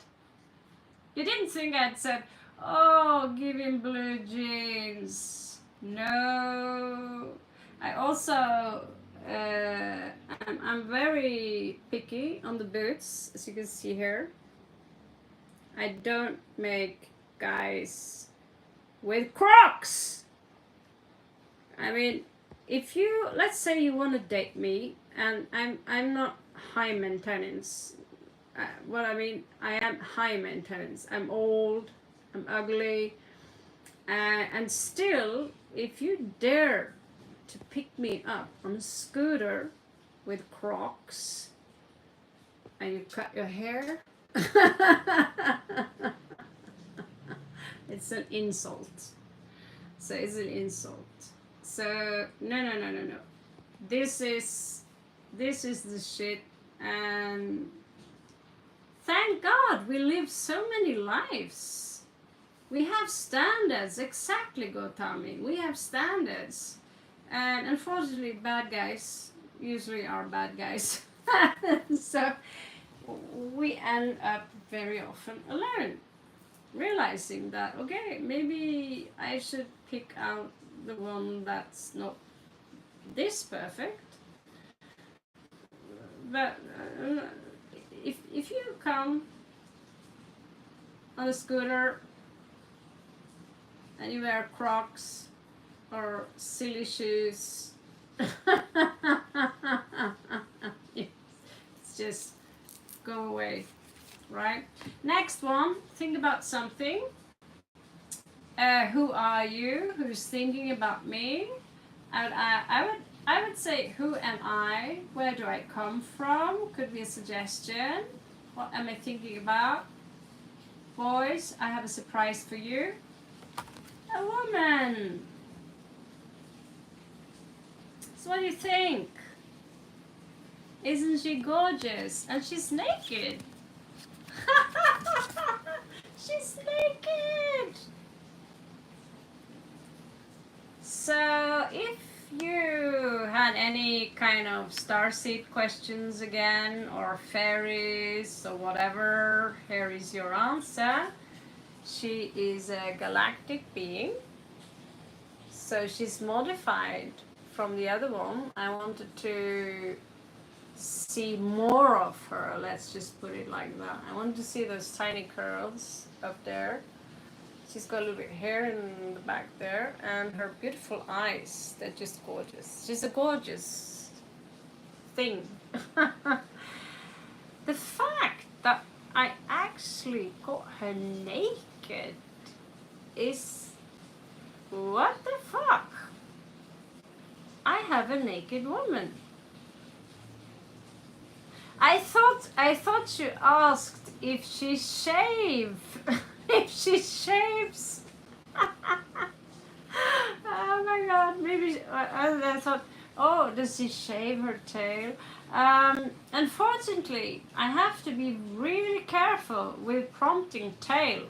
[SPEAKER 1] You didn't think I'd said, oh, give him blue jeans. No. I also, I'm very picky on the boots, as you can see here. I don't make guys with Crocs. I mean, if you, let's say you want to date me, and I'm not high maintenance. What I mean, I am high maintenance. I'm old, I'm ugly, and still, if you dare to pick me up on a scooter with Crocs, and you cut your hair, it's an insult. So it's an insult. So no. This is the shit, and thank God we live so many lives. We have standards, exactly, Gotami. We have standards. And unfortunately, bad guys usually are bad guys. So we end up very often alone, realizing that, okay, maybe I should pick out the one that's not this perfect. But if you come on a scooter and you wear Crocs or silly shoes, it's just go away, right? Next one, think about something. Who are you? Who's thinking about me? And I would say, who am I? Where do I come from? Could be a suggestion. What am I thinking about? boys, I have a surprise for you. A woman. So what do you think? Isn't she gorgeous? And she's naked. She's naked. So if you had any kind of starseed questions again, or fairies or whatever, here is your answer. She is a galactic being. So she's modified from the other one. I wanted to see more of her, let's just put it like that. I wanted to see those tiny curls up there. She's got a little bit of hair in the back there, and her beautiful eyes, they're just gorgeous. She's a gorgeous thing. The fact that I actually got her naked is, what the fuck? I have a naked woman. I thought you asked if she if she shaves. Oh my god, maybe I thought, oh, does she shave her tail? Unfortunately, I have to be really careful with prompting tail.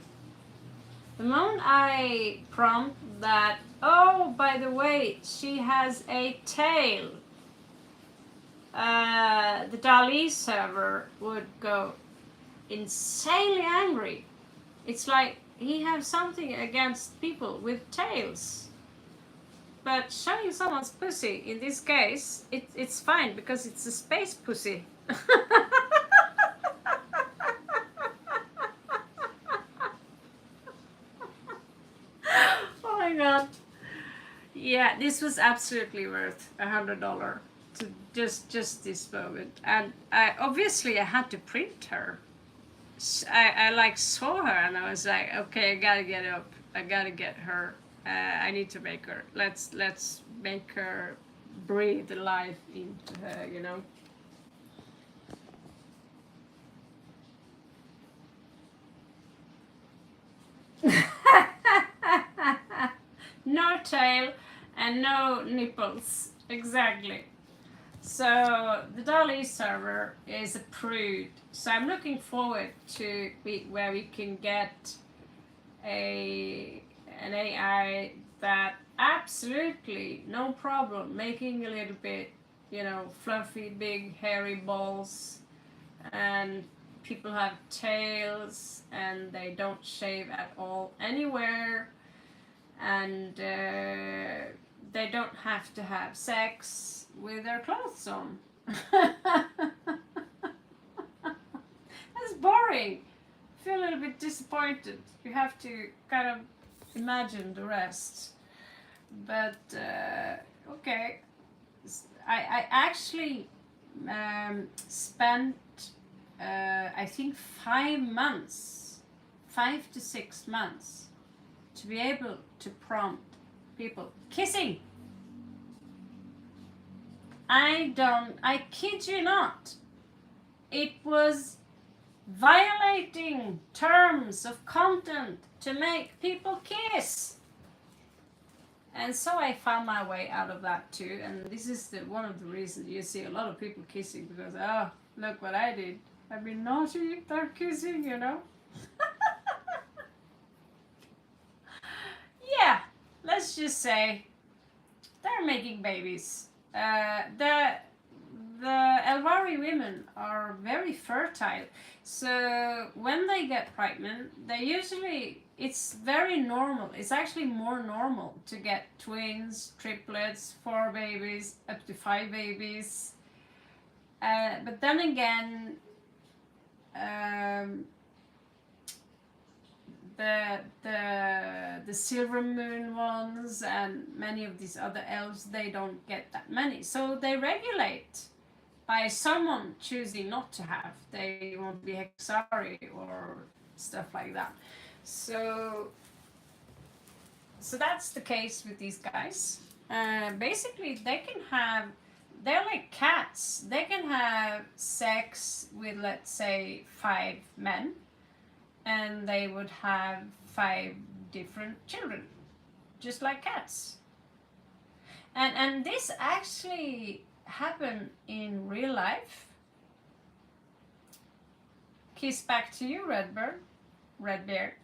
[SPEAKER 1] The moment I prompt that, oh, by the way, she has a tail, the DALL-E server would go insanely angry. It's like he has something against people with tails. But showing someone's pussy, in this case, it's fine because it's a space pussy. Oh my god. Yeah, this was absolutely worth $100 to just this moment. And obviously I had to print her. I like saw her and I was like, okay, I gotta get up. I gotta get her. I need to make her. Let's make her breathe life into her, you know. No tail and no nipples. Exactly. So the DALL-E server is approved. So I'm looking forward to where we can get an AI that absolutely no problem making a little bit, you know, fluffy, big, hairy balls, and people have tails and they don't shave at all anywhere, and they don't have to have sex with their clothes on. That's boring. I feel a little bit disappointed. You have to kind of imagine the rest. But okay, I actually spent I think 5 months, 5 to 6 months, to be able to prompt people kissing. I kid you not, it was violating terms of content to make people kiss. And so I found my way out of that too, and this is one of the reasons you see a lot of people kissing, because, oh, look what I did. I've been naughty, they're kissing, you know. Yeah, let's just say they're making babies. The Elwari women are very fertile, so when they get pregnant, they usually, it's very normal. It's actually more normal to get twins, triplets, 4 babies, up to 5 babies. But then again, the silver moon ones and many of these other elves, they don't get that many, so they regulate by someone choosing not to have. They want to be Hexari or stuff like that. So that's the case with these guys. Basically, they can have, they're like cats. They can have sex with, let's say, 5 men, and they would have 5 different children, just like cats. And this actually happened in real life. Kiss back to you, Red Bear.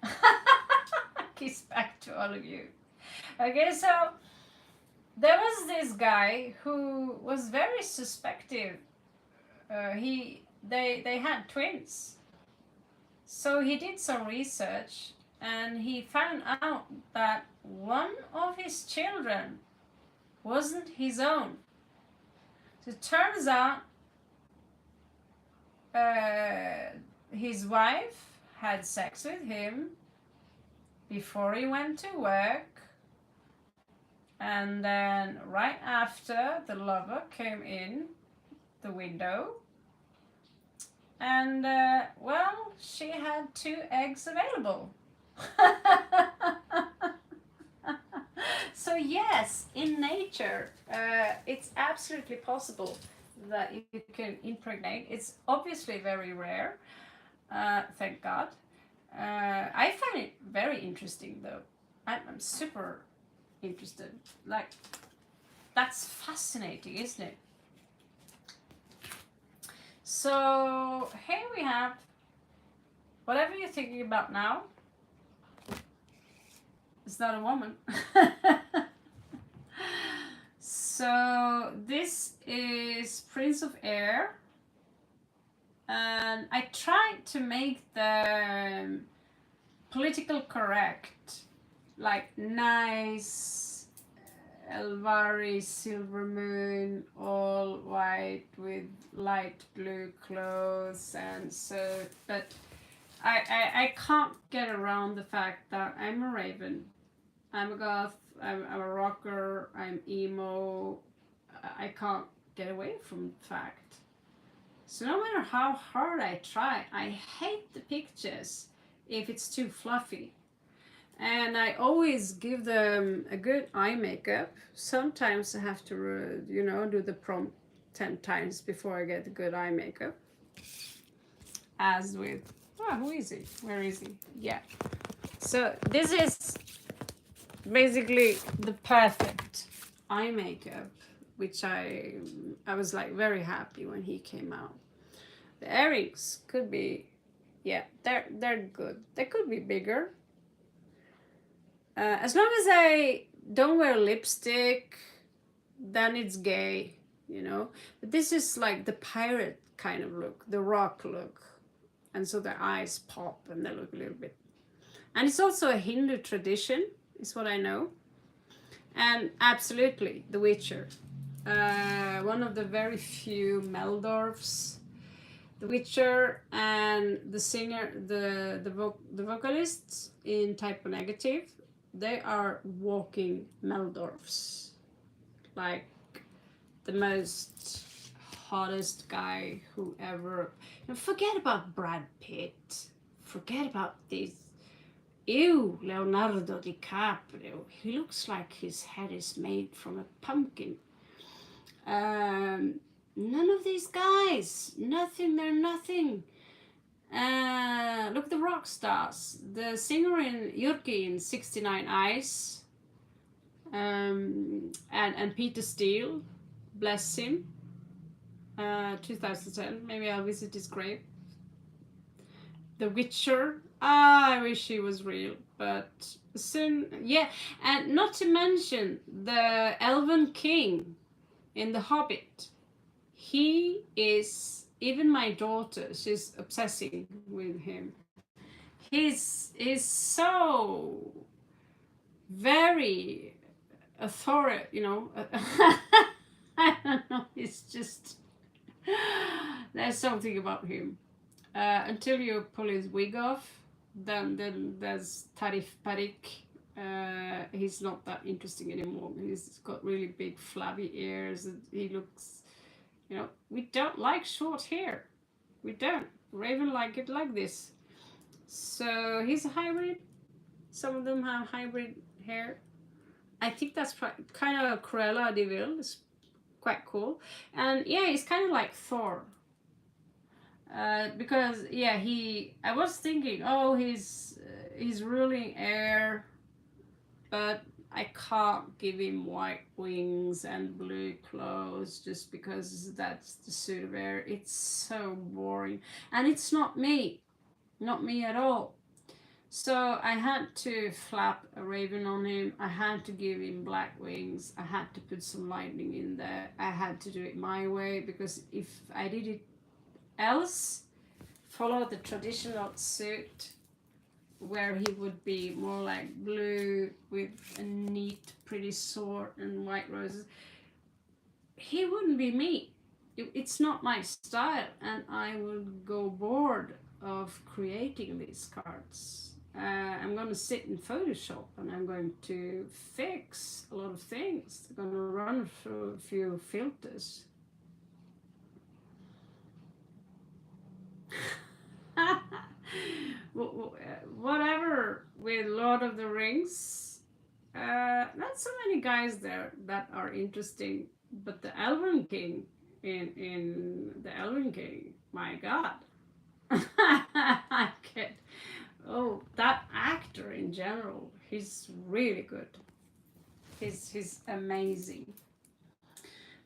[SPEAKER 1] Kiss back to all of you. Okay, so there was this guy who was very suspective. They had twins, so he did some research and he found out that one of his children wasn't his own. So it turns out his wife had sex with him before he went to work, and then right after, the lover came in the window, and well, she had 2 eggs available. So yes, in nature, it's absolutely possible that you can impregnate. It's obviously very rare, thank God. I find it very interesting, though. I'm super interested. Like, that's fascinating, isn't it? So here we have whatever you're thinking about now. It's not a woman. So this is Prince of Air, and I tried to make the political correct, like nice Elvari silver moon, all white with light blue clothes, and so, but I can't get around the fact that I'm a raven, I'm a goth, I'm a rocker, I'm emo. I can't get away from the fact. So no matter how hard I try, I hate the pictures if it's too fluffy. And I always give them a good eye makeup. Sometimes I have to, do the prompt 10 times before I get the good eye makeup. As with, who is he? Where is he? Yeah. So this is basically the perfect eye makeup, which I was like very happy when he came out. The earrings could be, yeah, they're good. They could be bigger. As long as I don't wear lipstick, then it's gay, But this is like the pirate kind of look, the rock look. And so their eyes pop and they look a little bit. And it's also a Hindu tradition, is what I know. And absolutely, The Witcher. One of the very few Meldorfs. The Witcher and the singer, the vocalists in Type O Negative, they are walking Meldorfs. Like the most hottest guy who ever. Forget about Brad Pitt. Forget about these. Ew, Leonardo DiCaprio. He looks like his head is made from a pumpkin. None of these guys. Nothing, they're nothing. Look at the rock stars. The singer in Yurki in 69 Eyes. And Peter Steele. Bless him. 2010. Maybe I'll visit his grave. The Witcher. I wish he was real, but soon, yeah. And not to mention the Elven King in The Hobbit. He is, even my daughter, she's obsessing with him. He's so very authoritative, I don't know, it's just, there's something about him. Until you pull his wig off, then there's Tarif Parik. He's not that interesting anymore. He's got really big flabby ears. He looks, we don't like short hair. We don't. Raven like it like this. So he's a hybrid. Some of them have hybrid hair. I think that's kind of Cruella de Vil. It's quite cool. And yeah, he's kind of like Thor. Because yeah, I was thinking, oh, he's ruling air, but I can't give him white wings and blue clothes just because that's the suit of air. It's so boring, and it's not me at all. So I had to flap a raven on him. I had to give him black wings. I had to put some lightning in there. I had to do it my way because if I did it else, follow the traditional suit where he would be more like blue with a neat, pretty sword and white roses, he wouldn't be me. It's not my style, and I would go bored of creating these cards. I'm going to sit in Photoshop and I'm going to fix a lot of things. I'm going to run through a few filters. Whatever with Lord of the Rings, not so many guys there that are interesting, but the Elven King in the Elven King, my God. I get, oh, that actor in general, he's really good. He's amazing.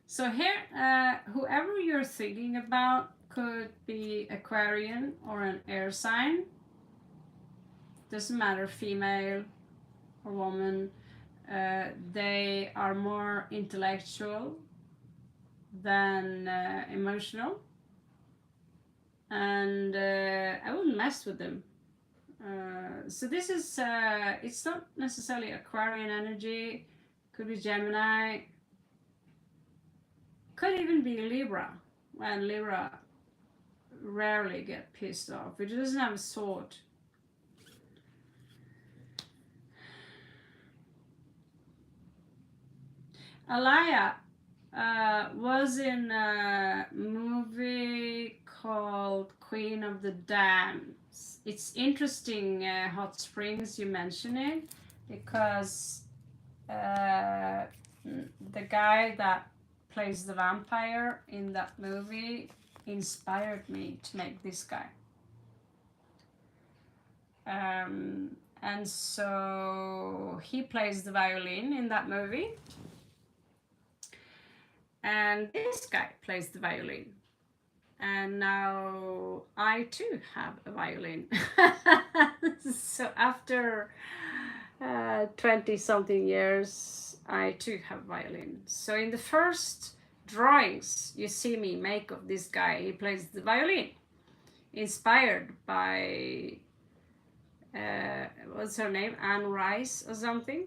[SPEAKER 1] So here, whoever you're thinking about could be Aquarian or an air sign. Doesn't matter, female or woman. They are more intellectual than emotional, and I wouldn't mess with them. So this is, it's not necessarily Aquarian energy, could be Gemini, could even be Libra, when Libra rarely get pissed off. It doesn't have a sword. Alaya was in a movie called Queen of the Dams. It's interesting, Hot Springs, you mention it, because the guy that plays the vampire in that movie inspired me to make this guy. And so he plays the violin in that movie. And this guy plays the violin. And now I too have a violin. So after 20 something years, I too have violin. So in the first drawings you see me make of this guy, he plays the violin, inspired by what's her name, Anne Rice or something.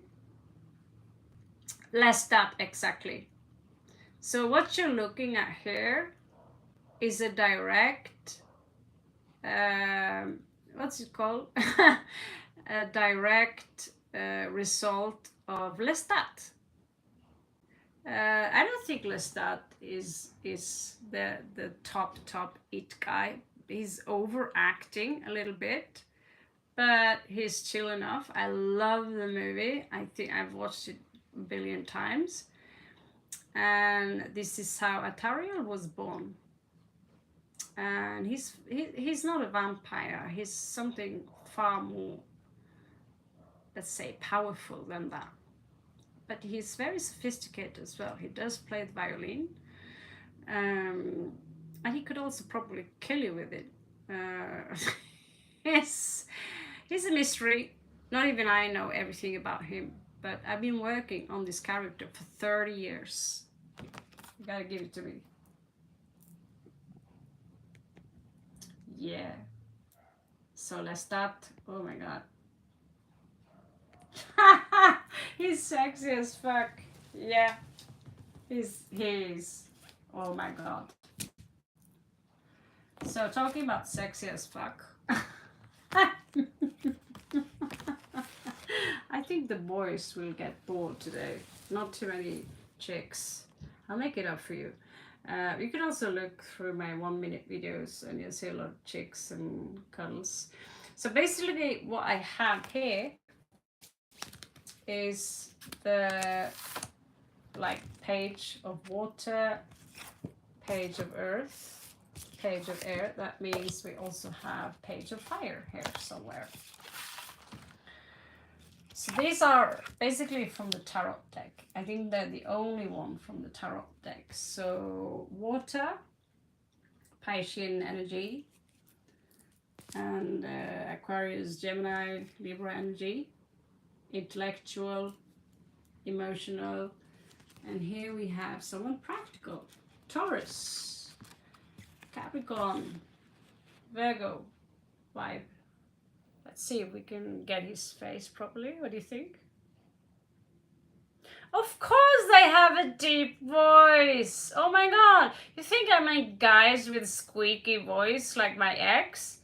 [SPEAKER 1] Lestat, exactly. So what you're looking at here is a direct, what's it called? A direct result of Lestat. I don't think Lestat is the top it guy. He's overacting a little bit, but he's chill enough. I love the movie. I think I've watched it a billion times. And this is how Atariel was born. And he's not a vampire. He's something far more, let's say, powerful than that. But he's very sophisticated as well. He does play the violin, and he could also probably kill you with it. Yes, he's a mystery. Not even I know everything about him, but I've been working on this character for 30 years. You gotta give it to me. Yeah. So Lestat, oh my god. He's sexy as fuck. Yeah. He is. Oh my god. So talking about sexy as fuck. I think the boys will get bored today. Not too many chicks. I'll make it up for you. You can also look through my 1-minute videos and you'll see a lot of chicks and cuddles. So basically what I have here is the like page of water, page of earth, page of air. That means we also have page of fire here somewhere. So these are basically from the tarot deck. I think they're the only one from the tarot deck. So water, Piscean energy, and Aquarius, Gemini, Libra energy, intellectual, emotional, and here we have someone practical, Taurus, Capricorn, Virgo vibe. Let's see if we can get his face properly. What do you think? Of course they have a deep voice. Oh my god. You think I make guys with squeaky voice like my ex?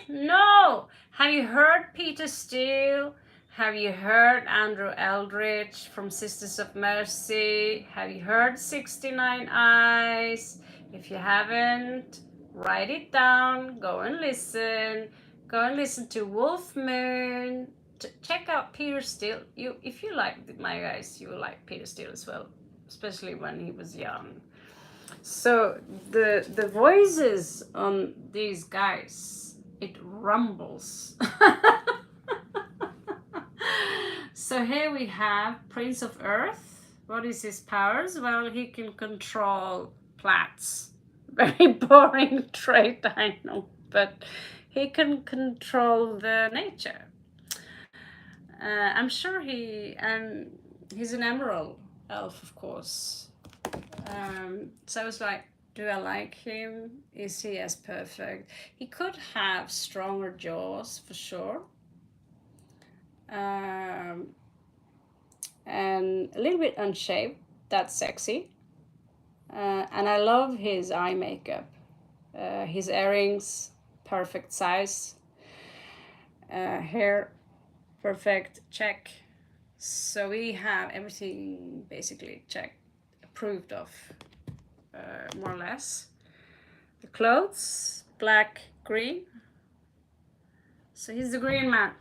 [SPEAKER 1] No. Have you heard Peter Steele? Have you heard Andrew Eldridge from Sisters of Mercy? Have you heard 69 Eyes? If you haven't, write it down. Go and listen. Go and listen to Wolf Moon. Check out Peter Steele. If you like my guys, you will like Peter Steele as well, especially when he was young. So the voices on these guys, it rumbles. So here we have Prince of Earth. What is his powers? Well, he can control plants. Very boring trait, I know, but he can control the nature. I'm sure he's an emerald elf, of course. So I was like, do I like him? Is he as perfect? He could have stronger jaws for sure. And a little bit unshaved. That's sexy. And I love his eye makeup. His earrings, perfect size. Hair, perfect, check. So we have everything basically checked, approved of, more or less. The clothes, black, green. So he's the green man.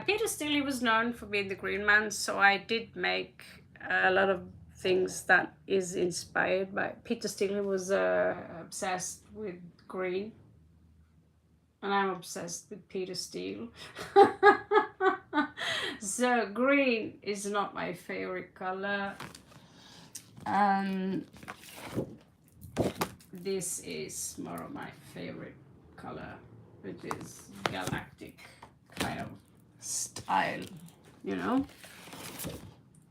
[SPEAKER 1] Peter Steele was known for being the green man, so I did make a lot of things that is inspired by Peter Steele. Was obsessed with green, and I'm obsessed with Peter Steele. So green is not my favorite color. This is more of my favorite color, which is galactic kind of style, you know.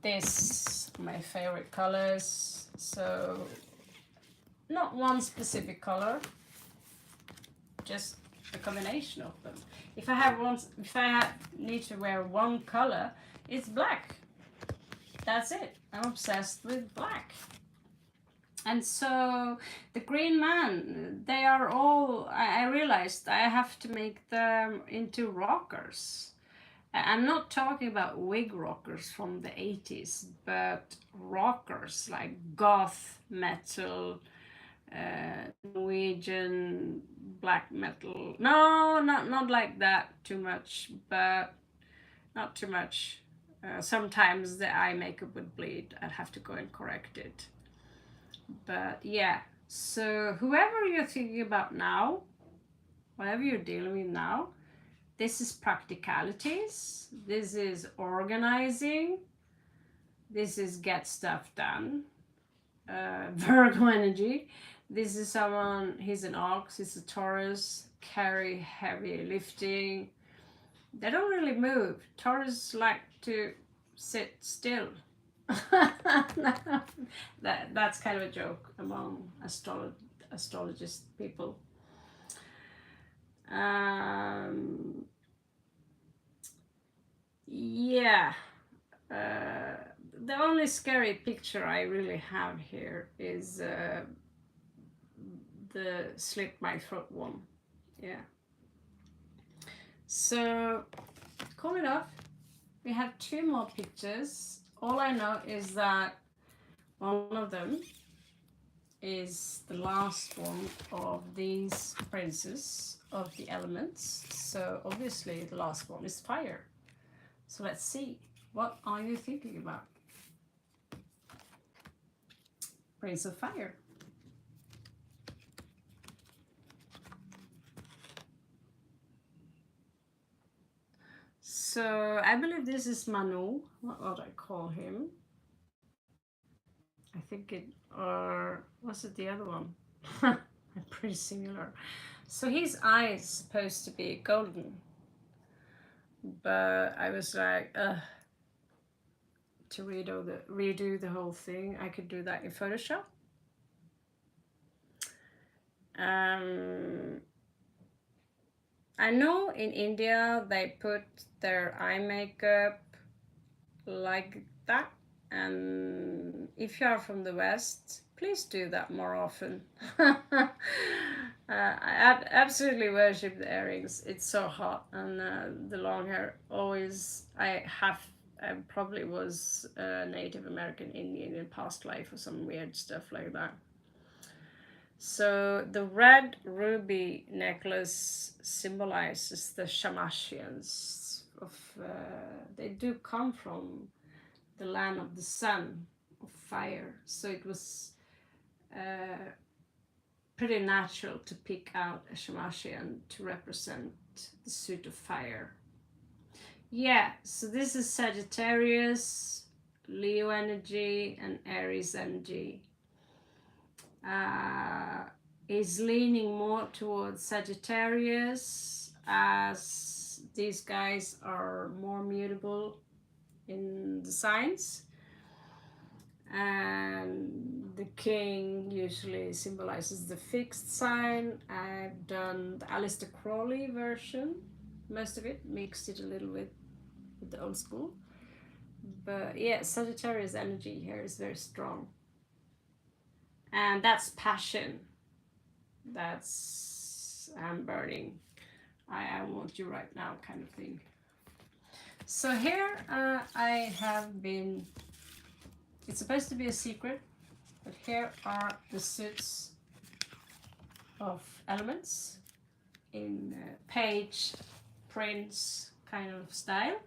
[SPEAKER 1] This my favorite colors. So not one specific color, just a combination of them. If I need to wear one color, it's black. That's it. I'm obsessed with black. And so the green man, they are all, I realized I have to make them into rockers. I'm not talking about wig rockers from the 80s, but rockers like goth metal, Norwegian black metal. No, not like that too much, but not too much. Sometimes the eye makeup would bleed. I'd have to go and correct it. But yeah, so whoever you're thinking about now, whatever you're dealing with now, this is practicalities, this is organizing, this is get stuff done. Virgo energy, this is someone, he's an ox, he's a Taurus, carry heavy lifting. They don't really move. Taurus like to sit still. That's kind of a joke among astrologist people. Yeah. The only scary picture I really have here is the slit my throat one. Yeah. So, call it off. We have 2 more pictures. All I know is that one of them is the last one of these princes of the elements. So obviously the last one is fire. So let's see. What are you thinking about? Prince of Fire. So I believe this is Manu, what I call him. I think it, or was it the other one? Pretty similar. So his eye is supposed to be golden, but I was like, to redo the whole thing. I could do that in Photoshop. I know in India they put their eye makeup like that, and if you are from the West, please do that more often. I absolutely worship the earrings. It's so hot, and the long hair always. I probably was a Native American Indian in past life or some weird stuff like that. So the red ruby necklace symbolizes the Shamashians of. They do come from the land of the sun, of fire. So it was pretty natural to pick out a Shamashian to represent the suit of fire. Yeah, so this is Sagittarius, Leo energy, and Aries energy. Is leaning more towards Sagittarius, as these guys are more mutable in the signs, and the king usually symbolizes the fixed sign. I've done the Aleister Crowley version, most of it, mixed it a little bit with the old school, but yeah, Sagittarius energy here is very strong, and that's passion. That's I'm burning, I want you right now kind of thing. So here I have been, it's supposed to be a secret, but here are the suits of elements in page prints kind of style.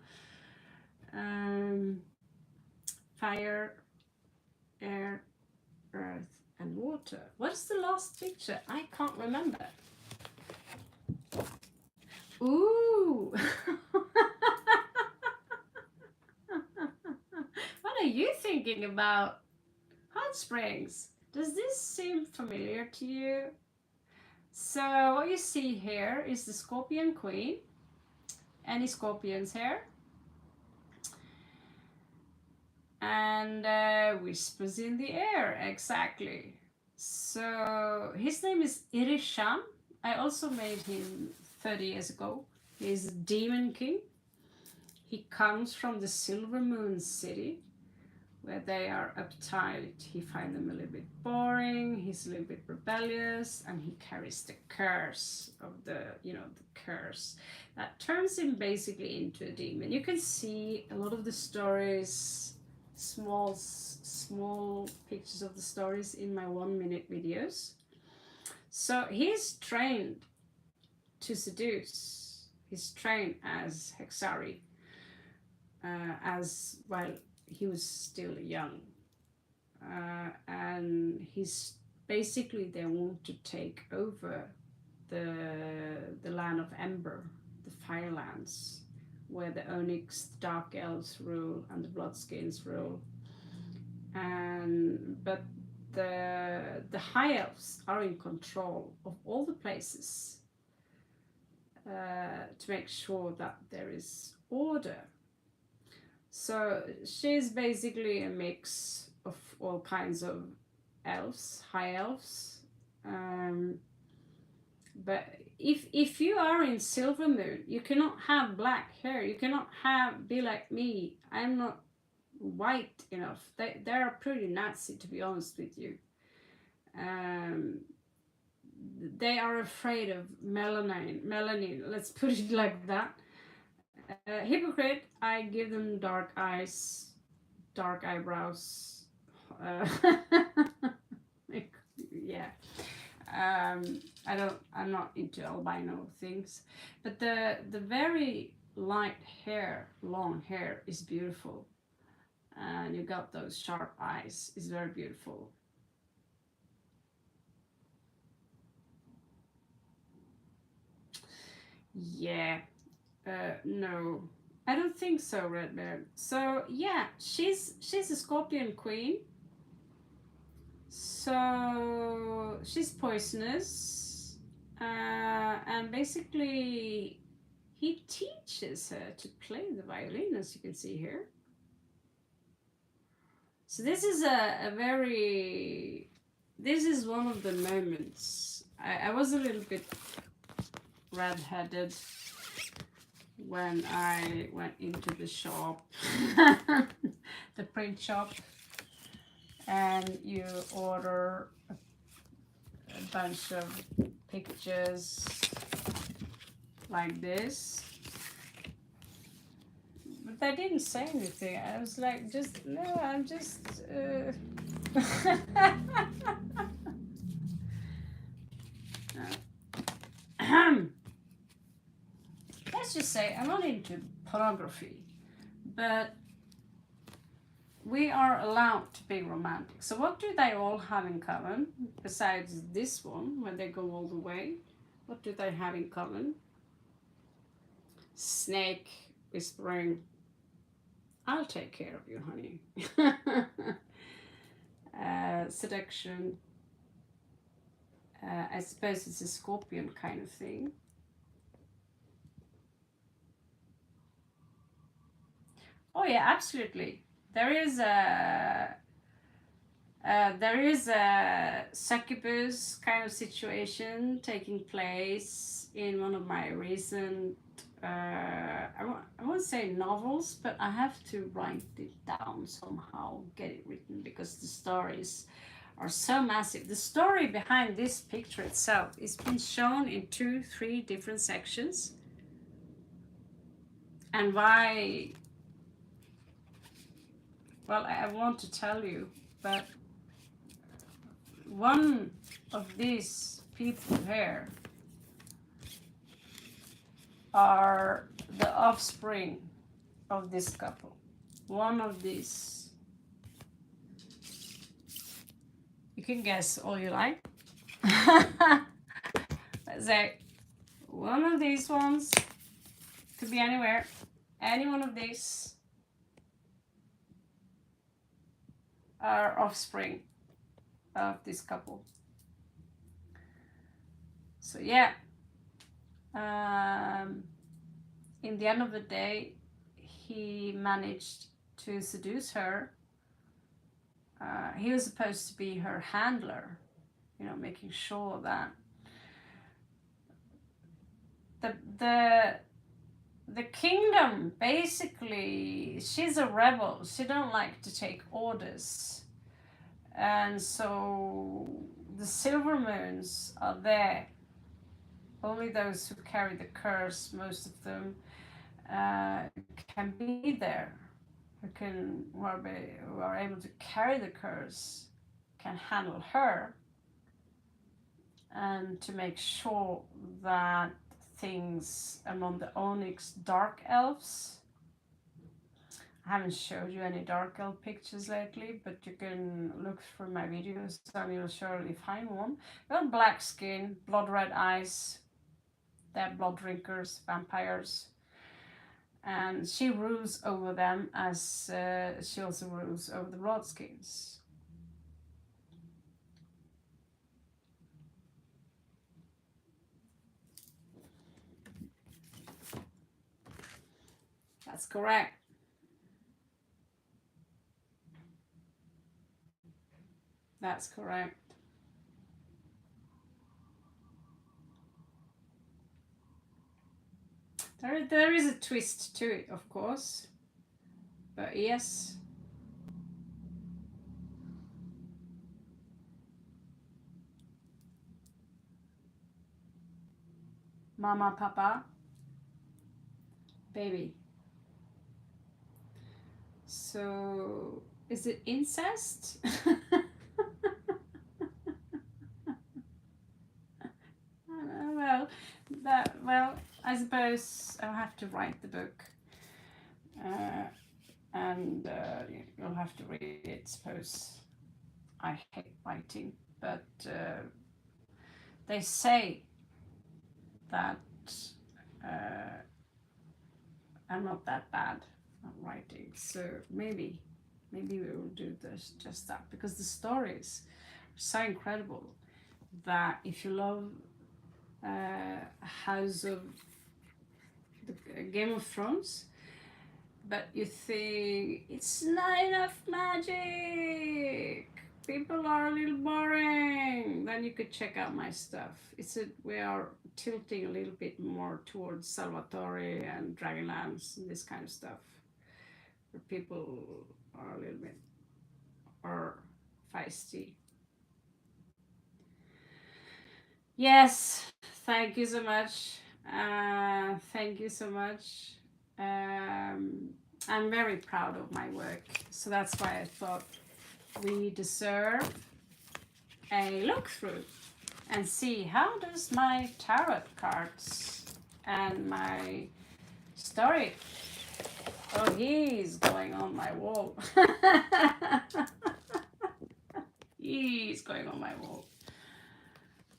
[SPEAKER 1] Fire, air, earth, and water. What's the last picture? I can't remember. Ooh! What are you thinking about? Hot springs. Does this seem familiar to you? So what you see here is the Scorpion Queen. Any scorpions here? And whispers in the air, exactly. So his name is Irishan. I also made him 30 years ago. He's a demon king. He comes from the Silver Moon City, where they are uptight. He finds them a little bit boring. He's a little bit rebellious, and he carries the curse of the curse that turns him basically into a demon. You can see a lot of the stories, small pictures of the stories in my 1-minute videos. So he's trained to seduce. He's trained as Hexari, as well. He was still young, and he's basically they want to take over the land of Ember, the Firelands, where the Onyx, the Dark Elves rule, and the Bloodskins rule. But the High Elves are in control of all the places, to make sure that there is order. So she's basically a mix of all kinds of elves, high elves. But if you are in Silver Moon, you cannot have black hair. You cannot be like me. I'm not white enough. They are pretty Nazi, to be honest with you. They are afraid of melanin. Let's put it like that. Hypocrite, I give them dark eyes, dark eyebrows. Yeah. I'm not into albino things, but the very light hair, long hair is beautiful, and you got those sharp eyes is very beautiful. Yeah. No, I don't think so, Red Bear. So yeah, she's a Scorpion queen. So she's poisonous, and basically he teaches her to play the violin, as you can see here. So this is a very, this is one of the moments. I was a little bit red-headed when I went into the shop, the print shop, and you order a bunch of pictures like this. But they didn't say anything. I was like, just, no, I'm just. Let's just say I'm not into pornography, but we are allowed to be romantic. So what do they all have in common besides this one, when they go all the way? What do they have in common? Snake whispering, I'll take care of you, honey. Seduction. I suppose it's a scorpion kind of thing. Oh yeah, absolutely. There is a succubus kind of situation taking place in one of my recent, I won't say novels, but I have to write it down somehow, get it written, because the stories are so massive. The story behind this picture itself is been shown in 2, 3 different sections. And why? Well, I want to tell you, but one of these people here are the offspring of this couple. One of these, you can guess all you like. Let's say one of these ones, could be anywhere, any one of these are offspring of this couple. So yeah, in the end of the day, he managed to seduce her. He was supposed to be her handler, you know, making sure that the the kingdom, basically, she's a rebel. She don't like to take orders, and so the silver moons are there. Only those who carry the curse, most of them, can be there. Who are able to carry the curse, can handle her, and to make sure that things among the Onyx dark elves. I haven't showed you any dark elf pictures lately, but you can look through my videos and you'll surely find one. Well, black skin, blood red eyes, they're blood drinkers, vampires. And she rules over them as she also rules over the bloodskins. That's correct. That's correct. There is a twist to it, of course. But yes. Mama, papa, baby. So, is it incest? Well, I suppose I'll have to write the book, and you'll have to read it. Suppose I hate writing, but they say that I'm not that bad at writing, so maybe we will do this just that, because the stories are so incredible that if you love House of the Game of Thrones, but you think it's not enough magic, people are a little boring, then you could check out my stuff. We are tilting a little bit more towards Salvatore and Dragonlance and this kind of stuff, where people are a little bit or feisty. Yes, thank you so much. Thank you so much. I'm very proud of my work, so that's why I thought we deserve a look through and see how does my tarot cards and my story. Oh, he's going on my wall. He's going on my wall.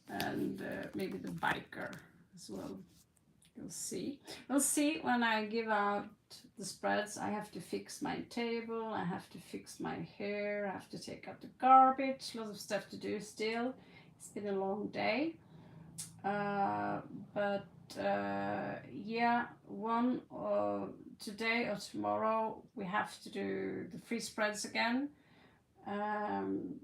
[SPEAKER 1] And maybe the biker as well. You'll see. We'll see when I give out the spreads. I have to fix my table. I have to fix my hair. I have to take out the garbage. Lots of stuff to do still. It's been a long day. But yeah, today or tomorrow we have to do the free spreads again. I'm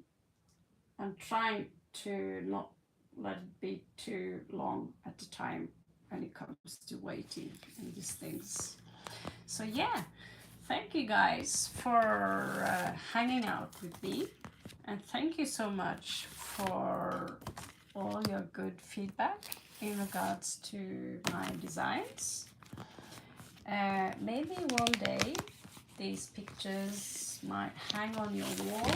[SPEAKER 1] trying to not let it be too long at the time when it comes to waiting and these things. So yeah, thank you guys for hanging out with me, and thank you so much for all your good feedback in regards to my designs. Maybe one day these pictures might hang on your wall.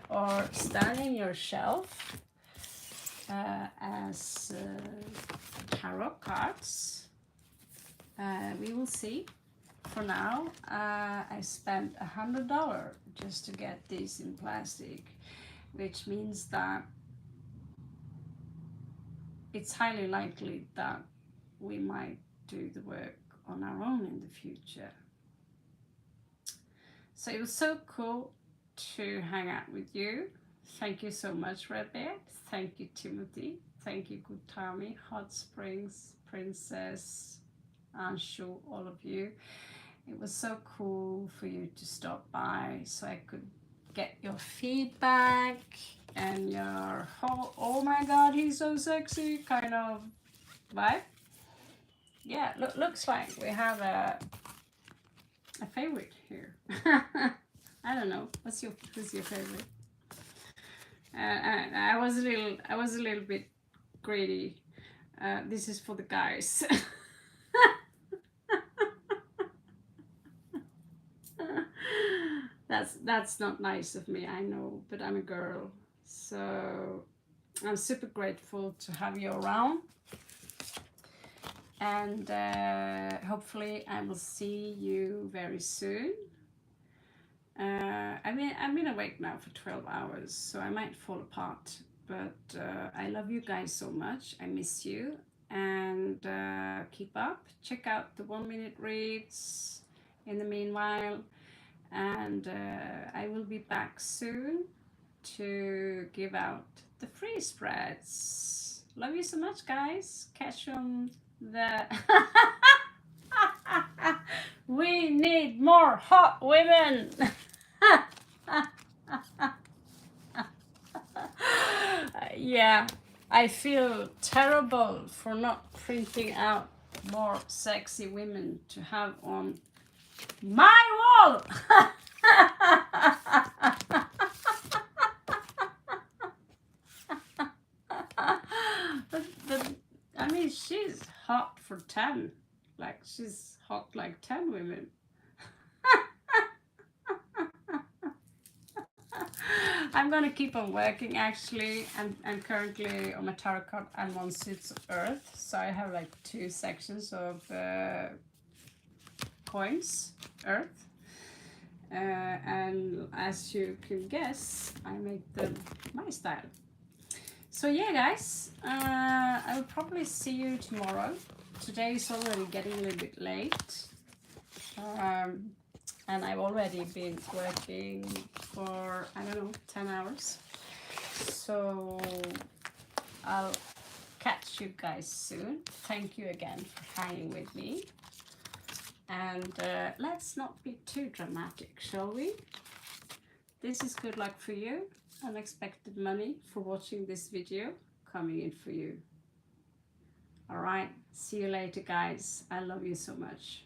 [SPEAKER 1] Or stand in your shelf as tarot cards. We will see. For now, I spent $100 just to get these in plastic, which means that it's highly likely that we might do the work on our own in the future. So it was so cool to hang out with you. Thank you so much, Redbeard. Thank you, Timothy. Thank you, Gutami, Hot Springs, Princess, Anshu, all of you. It was so cool for you to stop by so I could get your feedback and your whole, oh my god, he's so sexy kind of vibe. Yeah, looks like we have a favorite here. I don't know. Who's your favorite? I was a little bit greedy. This is for the guys. That's not nice of me, I know, but I'm a girl, so I'm super grateful to have you around. And hopefully I will see you very soon. I've been awake now for 12 hours, so I might fall apart. But I love you guys so much. I miss you. And keep up. Check out the 1 minute reads in the meanwhile. And I will be back soon to give out the free spreads. Love you so much, guys. Catch you on the... We need more hot women. Yeah, I feel terrible for not printing out more sexy women to have on my wall. but I mean, she's hot for 10. Like, she's hot like 10 women. I'm gonna keep on working actually. I'm currently on my tarot card. I'm on Suits of Earth, so I have like 2 sections of coins, Earth. And as you can guess, I make them my style. So yeah, guys, I will probably see you tomorrow. Today is already getting a little bit late. And I've already been working for, I don't know, 10 hours. So I'll catch you guys soon. Thank you again for hanging with me. And let's not be too dramatic, shall we? This is good luck for you. Unexpected money for watching this video coming in for you. All right, see you later, guys. I love you so much.